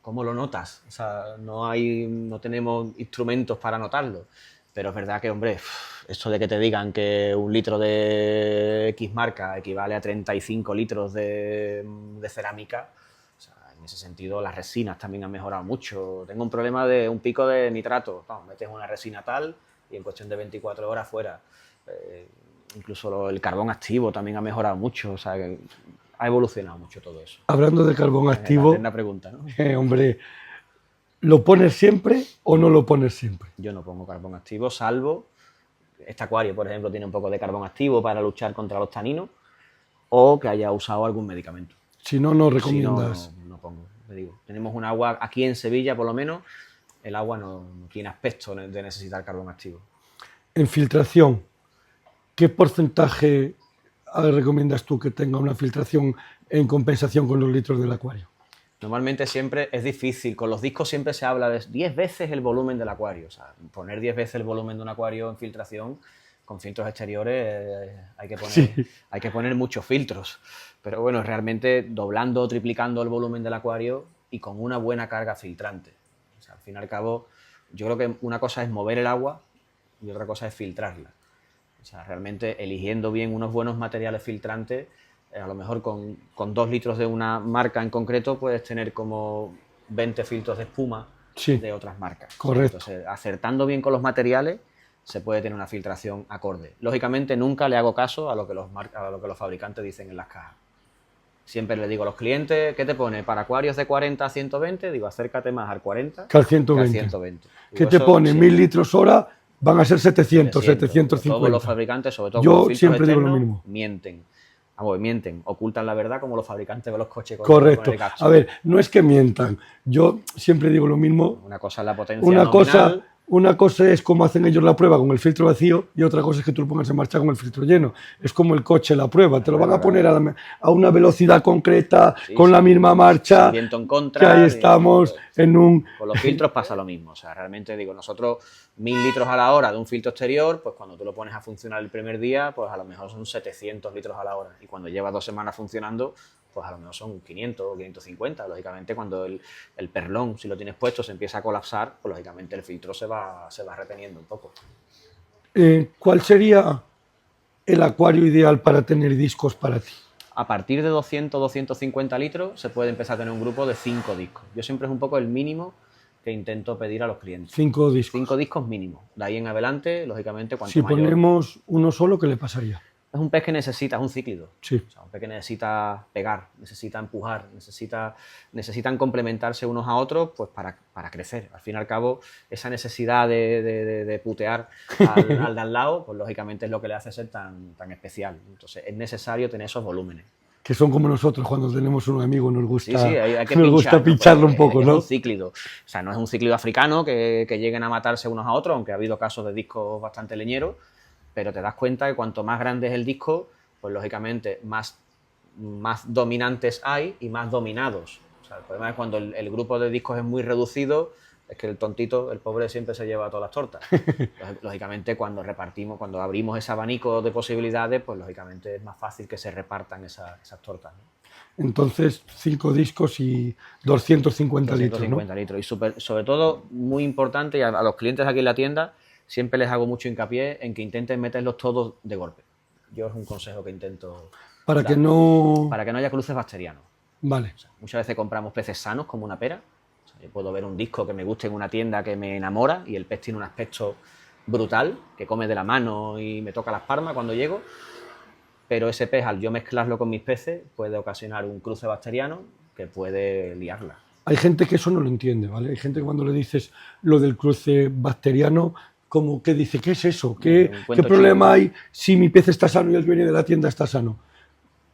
¿cómo lo notas? O sea, no tenemos instrumentos para notarlo. Pero es verdad que, hombre, esto de que te digan que un litro de X marca equivale a 35 litros de cerámica, o sea, en ese sentido las resinas también han mejorado mucho. Tengo un problema de un pico de nitrato, vamos, metes una resina tal y en cuestión de 24 horas fuera. Incluso el carbón activo también ha mejorado mucho, o sea, que ha evolucionado mucho todo eso. Hablando de carbón activo, La pregunta, ¿no? Hombre, ¿lo pones siempre o no lo pones siempre? Yo no pongo carbón activo, salvo este acuario, por ejemplo, tiene un poco de carbón activo para luchar contra los taninos o que haya usado algún medicamento. Si no, no Si recomiendas. no pongo, te digo. Tenemos un agua, aquí en Sevilla por lo menos, el agua no tiene aspecto de necesitar carbón activo. En filtración, ¿qué porcentaje recomiendas tú que tenga una filtración en compensación con los litros del acuario? Normalmente siempre es difícil, con los discos siempre se habla de 10 veces el volumen del acuario, o sea, poner 10 veces el volumen de un acuario en filtración, con filtros exteriores hay que poner muchos filtros, pero bueno, realmente doblando o triplicando el volumen del acuario y con una buena carga filtrante. O sea, al fin y al cabo, yo creo que una cosa es mover el agua y otra cosa es filtrarla. O sea, realmente eligiendo bien unos buenos materiales filtrantes, a lo mejor con 2 litros de una marca en concreto puedes tener como 20 filtros de espuma de otras marcas. Correcto. Entonces, acertando bien con los materiales, se puede tener una filtración acorde. Lógicamente, nunca le hago caso a lo que los fabricantes dicen en las cajas. Siempre le digo a los clientes, ¿qué te pone? ¿Para acuarios de 40 a 120? Digo, acércate más al 40 que al 120. Que al 120. ¿Qué te pone? 1000 litros hora, van a ser 700, 750. Todos los fabricantes, sobre todo yo con los siempre digo lo externos, mismo. Mienten, ocultan la verdad como los fabricantes de los coches. Correcto. A ver, no es que mientan. Yo siempre digo lo mismo. Una cosa es la potencia nominal. Una cosa es cómo hacen ellos la prueba con el filtro vacío y otra cosa es que tú lo pongas en marcha con el filtro lleno. Es como el coche, la prueba. Te lo van a poner a una velocidad concreta, con la misma marcha. Sin viento en contra. Que ahí estamos en un... Con los filtros pasa lo mismo. O sea, realmente digo, nosotros 1000 litros a la hora de un filtro exterior, pues cuando tú lo pones a funcionar el primer día, pues a lo mejor son 700 litros a la hora. Y cuando lleva 2 semanas funcionando, pues a lo mejor son 500 o 550. Lógicamente, cuando el perlón, si lo tienes puesto, se empieza a colapsar, pues lógicamente el filtro se va reteniendo un poco. ¿Cuál sería el acuario ideal para tener discos para ti? A partir de 200 250 litros se puede empezar a tener un grupo de 5 discos. Yo siempre es un poco el mínimo que intento pedir a los clientes. 5 discos. 5 discos mínimo. De ahí en adelante, lógicamente, cuanto si mayor... ponemos uno solo, ¿qué le pasaría? Es un pez que necesita, es un cíclido. Sí. O sea, un pez que necesita pegar, necesita empujar, necesitan complementarse unos a otros pues para crecer. Al fin y al cabo, esa necesidad de putear al de al lado, pues lógicamente es lo que le hace ser tan especial. Entonces, es necesario tener esos volúmenes. Que son como nosotros cuando tenemos un amigo, nos gusta, hay que gusta pincharlo un poco, ¿no? Es un cíclido. O sea, no es un cíclido africano que lleguen a matarse unos a otros, aunque ha habido casos de discos bastante leñeros, pero te das cuenta que cuanto más grande es el disco, pues lógicamente más dominantes hay y más dominados. O sea, el problema es cuando el grupo de discos es muy reducido, es que el tontito, el pobre, siempre se lleva todas las tortas. Lógicamente, cuando abrimos ese abanico de posibilidades, pues lógicamente es más fácil que se repartan esas tortas, ¿no? Entonces, 5 discos y 250 litros, 250 litros. Y sobre todo, muy importante, y a los clientes aquí en la tienda, siempre les hago mucho hincapié en que intenten meterlos todos de golpe. Yo es un consejo que intento para dar, que no haya cruces bacterianos. Vale. O sea, muchas veces compramos peces sanos como una pera. O sea, yo puedo ver un disco que me guste en una tienda que me enamora y el pez tiene un aspecto brutal, que come de la mano y me toca las palmas cuando llego, pero ese pez, al yo mezclarlo con mis peces, puede ocasionar un cruce bacteriano que puede liarla. Hay gente que eso no lo entiende, ¿vale? Hay gente que cuando le dices lo del cruce bacteriano, como que dice, ¿qué es eso? ¿Qué problema hay si mi pez está sano y el dueño de la tienda está sano?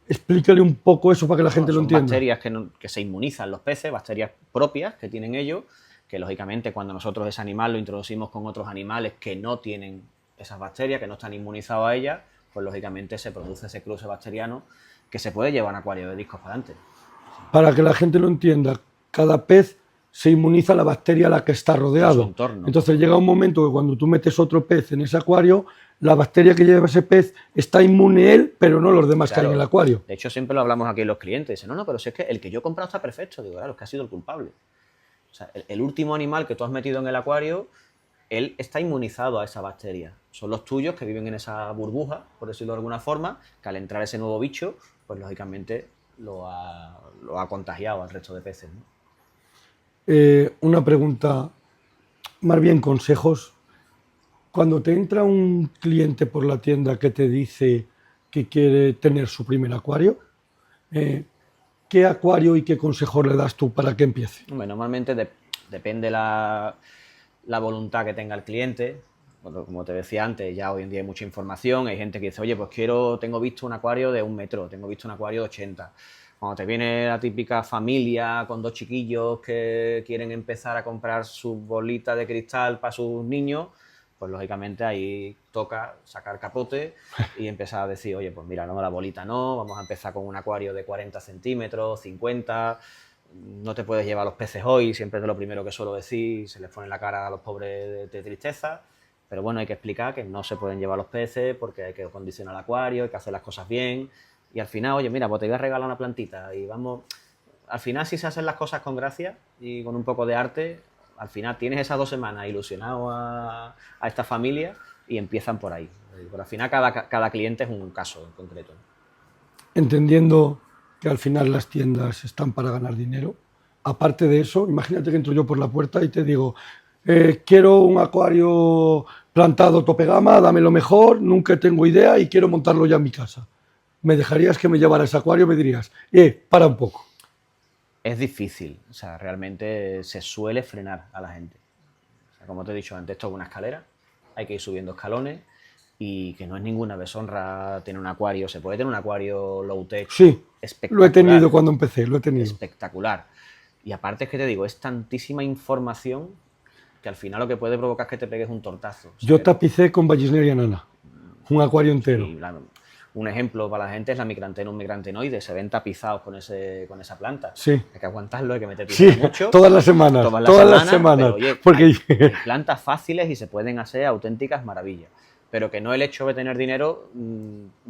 Explícale un poco eso para que la gente lo entienda. Son bacterias que se inmunizan los peces, bacterias propias que tienen ellos, que lógicamente cuando nosotros ese animal lo introducimos con otros animales que no tienen esas bacterias, que no están inmunizados a ellas, pues lógicamente se produce ese cruce bacteriano que se puede llevar a acuario de discos para adelante. Para que la gente lo entienda, cada pez se inmuniza a la bacteria a la que está rodeado. Entonces llega un momento que cuando tú metes otro pez en ese acuario, la bacteria que lleva ese pez está inmune él, pero no los demás que hay en el acuario. De hecho, siempre lo hablamos aquí los clientes. Dicen, no, pero si es que el que yo he comprado está perfecto. Digo, claro, es que ha sido el culpable. O sea, el último animal que tú has metido en el acuario él está inmunizado a esa bacteria. Son los tuyos que viven en esa burbuja, por decirlo de alguna forma, que al entrar ese nuevo bicho, pues lógicamente lo ha contagiado al resto de peces, ¿no? Una pregunta, más bien consejos. Cuando te entra un cliente por la tienda que te dice que quiere tener su primer acuario, ¿qué acuario y qué consejo le das tú para que empiece? Hombre, normalmente depende la voluntad que tenga el cliente. Como te decía antes, ya hoy en día hay mucha información, hay gente que dice, oye, pues tengo visto un acuario de 1 metro, tengo visto un acuario de 80. Cuando te viene la típica familia con 2 chiquillos que quieren empezar a comprar sus bolitas de cristal para sus niños, pues lógicamente ahí toca sacar capote y empezar a decir, oye, pues mira, no, la bolita no, vamos a empezar con un acuario de 40 centímetros, 50, no te puedes llevar los peces hoy, siempre es lo primero que suelo decir, se les pone la cara a los pobres de tristeza, pero bueno, hay que explicar que no se pueden llevar los peces porque hay que acondicionar el acuario, hay que hacer las cosas bien, y al final, oye, mira, pues te voy a regalar una plantita y vamos, al final si se hacen las cosas con gracia y con un poco de arte, al final tienes esas 2 semanas ilusionado a esta familia y empiezan por ahí. Pero al final cada cliente es un caso en concreto. Entendiendo que al final las tiendas están para ganar dinero, aparte de eso, imagínate que entro yo por la puerta y te digo, quiero un acuario plantado tope gama, dame lo mejor, nunca tengo idea y quiero montarlo ya en mi casa. ¿Me dejarías que me llevara ese acuario? Me dirías, para un poco. Es difícil, o sea, realmente se suele frenar a la gente. O sea, como te he dicho antes, esto es una escalera, hay que ir subiendo escalones y que no es ninguna deshonra tener un acuario. Se puede tener un acuario low-tech, Sí, espectacular. lo he tenido cuando empecé, lo he tenido. Espectacular. Y aparte es que te digo, es tantísima información que al final lo que puede provocar es que te pegues un tortazo. O sea, Yo tapicé con Vallisneria nana, un acuario entero. y un ejemplo para la gente es la Micrantenum migrantenoide, se ven tapizados con esa planta. Sí. Hay que aguantarlo, hay que meter Sí, mucho. todas las semanas. Pero, oye, porque hay plantas fáciles y se pueden hacer auténticas maravillas. Pero que no el hecho de tener dinero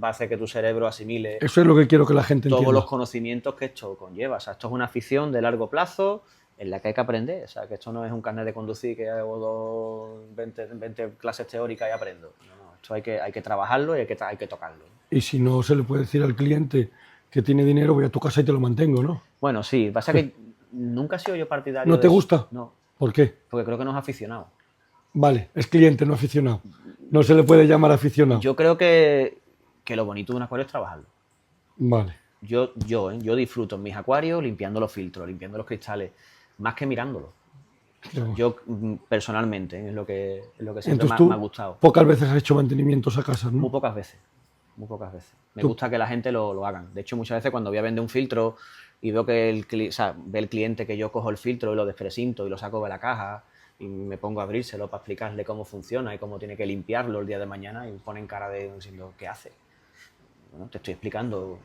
va a hacer que tu cerebro asimile eso es lo que quiero que la gente todos entienda. los conocimientos que esto conlleva. O sea, esto es una afición de largo plazo en la que hay que aprender. O sea, que esto no es un carnet de conducir que hago 20 clases teóricas y aprendo. No, esto hay que trabajarlo y hay que tocarlo. Y si no se le puede decir al cliente que tiene dinero, voy a tu casa y te lo mantengo, ¿no? Bueno, sí, pasa que nunca he sido yo partidario ¿No te de gusta? Eso. No. ¿Por qué? Porque creo que no es aficionado. Vale, es cliente, no aficionado. No se le puede llamar aficionado. Yo creo que lo bonito de un acuario es trabajarlo. Vale. Yo disfruto en mis acuarios limpiando los filtros, limpiando los cristales, más que mirándolos. Claro. Yo personalmente es lo que siempre Entonces me ha gustado. Pocas veces has hecho mantenimientos a casa, ¿no? Muy pocas veces. Muy pocas veces. Me gusta que la gente lo hagan. De hecho, muchas veces cuando voy a vender un filtro y veo que ve el cliente que yo cojo el filtro y lo desprecinto y lo saco de la caja y me pongo a abrírselo para explicarle cómo funciona y cómo tiene que limpiarlo el día de mañana y me ponen cara de diciendo, ¿qué hace? Bueno, te estoy explicando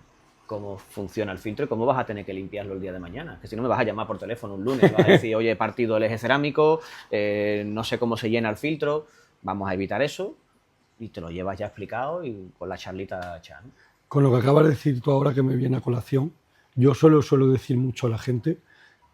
cómo funciona el filtro y cómo vas a tener que limpiarlo el día de mañana. Que si no me vas a llamar por teléfono un lunes, vas a decir, oye, he partido el eje cerámico, no sé cómo se llena el filtro, vamos a evitar eso y te lo llevas ya explicado y con la charlita hecha, ¿no? Con lo que acabas de decir tú ahora que me viene a colación, yo suelo decir mucho a la gente,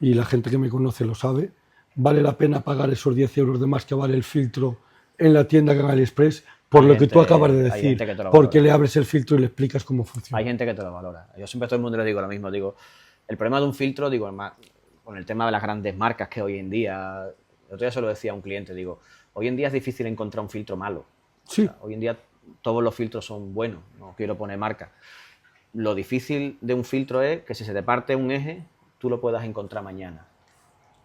y la gente que me conoce lo sabe, vale la pena pagar esos 10 euros de más que vale el filtro en la tienda que en AliExpress por lo que tú acabas de decir, porque le abres el filtro y le explicas cómo funciona. Hay gente que te lo valora. Yo siempre a todo el mundo le digo lo mismo, digo, el problema de un filtro, digo, con el tema de las grandes marcas que hoy en día, el otro día se lo decía a un cliente, digo, hoy en día es difícil encontrar un filtro malo. Sí. O sea, hoy en día todos los filtros son buenos, no quiero poner marca. Lo difícil de un filtro es que si se te parte un eje, tú lo puedas encontrar mañana.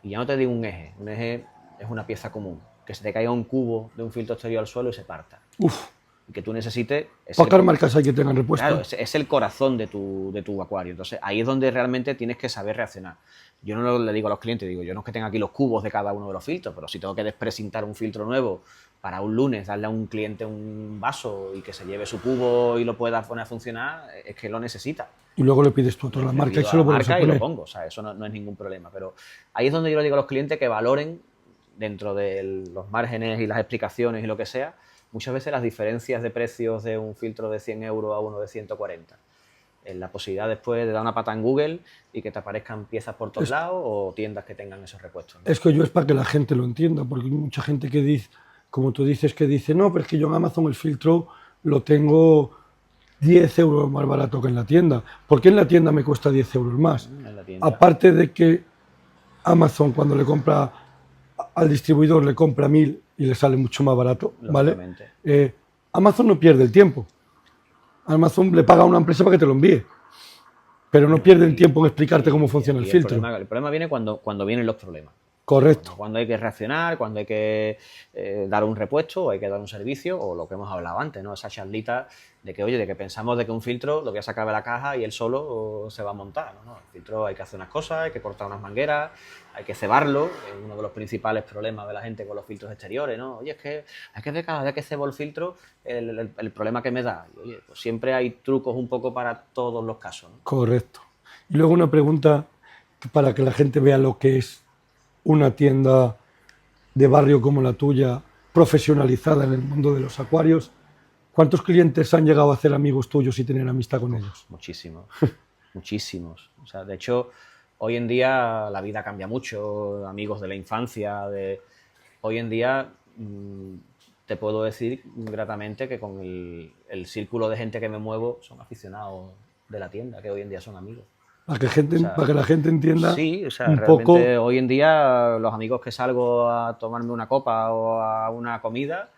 Y ya no te digo un eje es una pieza común. Que se te caiga un cubo de un filtro exterior al suelo y se parta. Uf. Y que tú necesites... Pocas marcas hay que tengan repuesto. Claro, es el corazón de tu acuario. Entonces ahí es donde realmente tienes que saber reaccionar. Yo no le digo a los clientes, digo, yo no es que tenga aquí los cubos de cada uno de los filtros, pero si tengo que desprecintar un filtro nuevo para un lunes, darle a un cliente un vaso y que se lleve su cubo y lo pueda poner a funcionar, es que lo necesita. Y luego le pides tú a otra la marca y se lo pones a poner. Y lo pongo, o sea, eso no es ningún problema. Pero ahí es donde yo le digo a los clientes que valoren, dentro de los márgenes y las explicaciones y lo que sea, muchas veces las diferencias de precios de un filtro de 100 euros a uno de 140. La posibilidad después de dar una pata en Google y que te aparezcan piezas por todos lados o tiendas que tengan esos repuestos, ¿no? Es que yo es para que la gente lo entienda, porque hay mucha gente que dice, como tú dices, que dice, no, pero es que yo en Amazon el filtro lo tengo 10 euros más barato que en la tienda. ¿Por qué en la tienda me cuesta 10 euros más? En la tienda. Aparte de que Amazon, cuando le compra al distribuidor, le compra 1000 y le sale mucho más barato, ¿vale? Amazon no pierde el tiempo. Amazon le paga a una empresa para que te lo envíe, pero no pierde el tiempo en explicarte cómo funciona el filtro. El problema viene cuando vienen los problemas. Correcto. Cuando hay que reaccionar, cuando hay que dar un repuesto o hay que dar un servicio, o lo que hemos hablado antes, ¿no? Esa charlita de que, oye, de que pensamos de que un filtro lo voy a sacar de la caja y él solo se va a montar, ¿no? El filtro hay que hacer unas cosas, hay que cortar unas mangueras, hay que cebarlo, es uno de los principales problemas de la gente con los filtros exteriores, ¿no? Oye, es que hay que ver cada vez que cebo el filtro el problema que me da. Y, oye, pues siempre hay trucos un poco para todos los casos, ¿no? Correcto. Y luego una pregunta para que la gente vea lo que es una tienda de barrio como la tuya, profesionalizada en el mundo de los acuarios. ¿Cuántos clientes han llegado a ser amigos tuyos y tener amistad con ellos? Muchísimos, muchísimos. O sea, de hecho, hoy en día la vida cambia mucho, amigos de la infancia, hoy en día te puedo decir gratamente que con el círculo de gente que me muevo son aficionados de la tienda, que hoy en día son amigos. Para que la gente entienda sí, o sea, un realmente poco. Hoy en día los amigos que salgo a tomarme una copa o a una comida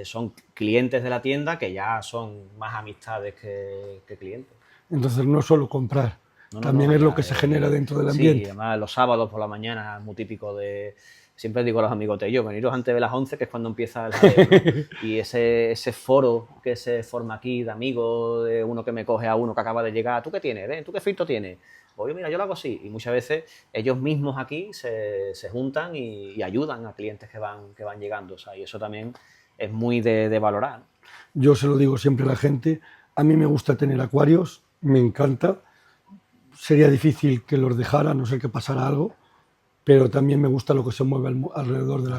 son clientes de la tienda que ya son más amistades que clientes. Entonces no solo comprar, también es lo que se genera dentro del ambiente. Sí, además los sábados por la mañana es muy típico de... Siempre digo a los amigos yo, veniros antes de las 11, que es cuando empieza el jaleo, ¿no? Y ese foro que se forma aquí de amigos, de uno que me coge a uno que acaba de llegar, ¿tú qué tienes? ¿Ven? ¿Tú qué filtro tienes? Oye, mira, yo lo hago así. Y muchas veces ellos mismos aquí se juntan y ayudan a clientes que van llegando. O sea, y eso también es muy de valorar. Yo se lo digo siempre a la gente, a mí me gusta tener acuarios, me encanta. Sería difícil que los dejara, a no ser que pasara algo, pero también me gusta lo que se mueve alrededor de la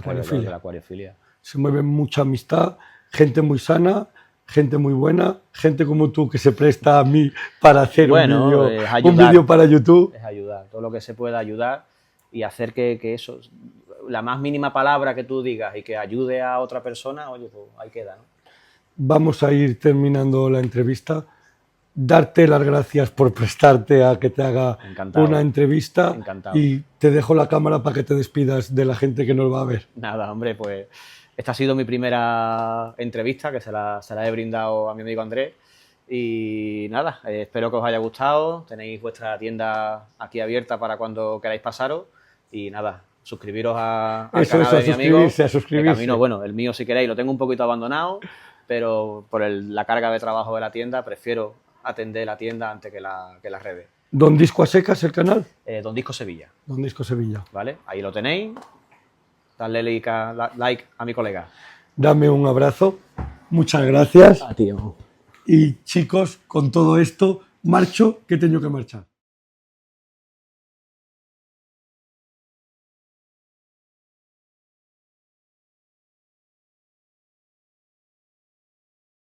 acuariofilia. Se mueve mucha amistad, gente muy sana, gente muy buena, gente como tú que se presta a mí para hacer un vídeo para YouTube. Es ayudar, todo lo que se pueda ayudar y hacer que eso, la más mínima palabra que tú digas y que ayude a otra persona, oye, pues ahí queda, ¿no? Vamos a ir terminando la entrevista. Darte las gracias por prestarte a que te haga una entrevista. Encantado. Y te dejo la cámara para que te despidas de la gente que nos va a ver. Nada, hombre, pues esta ha sido mi primera entrevista, que se la he brindado a mi amigo Andrés. Y nada, espero que os haya gustado. Tenéis vuestra tienda aquí abierta para cuando queráis pasaros. Y nada, suscribiros al canal de mi amigo. A suscribirse. El camino, bueno, el mío si queréis lo tengo un poquito abandonado, pero por la carga de trabajo de la tienda prefiero atender la tienda antes que las redes. Don Disco a secas, el canal. Don Disco Sevilla. Don Disco Sevilla. ¿Vale? Ahí lo tenéis. Dadle like a mi colega. Dame un abrazo. Muchas gracias. A ti. Y chicos, con todo esto, marcho, que tengo que marchar.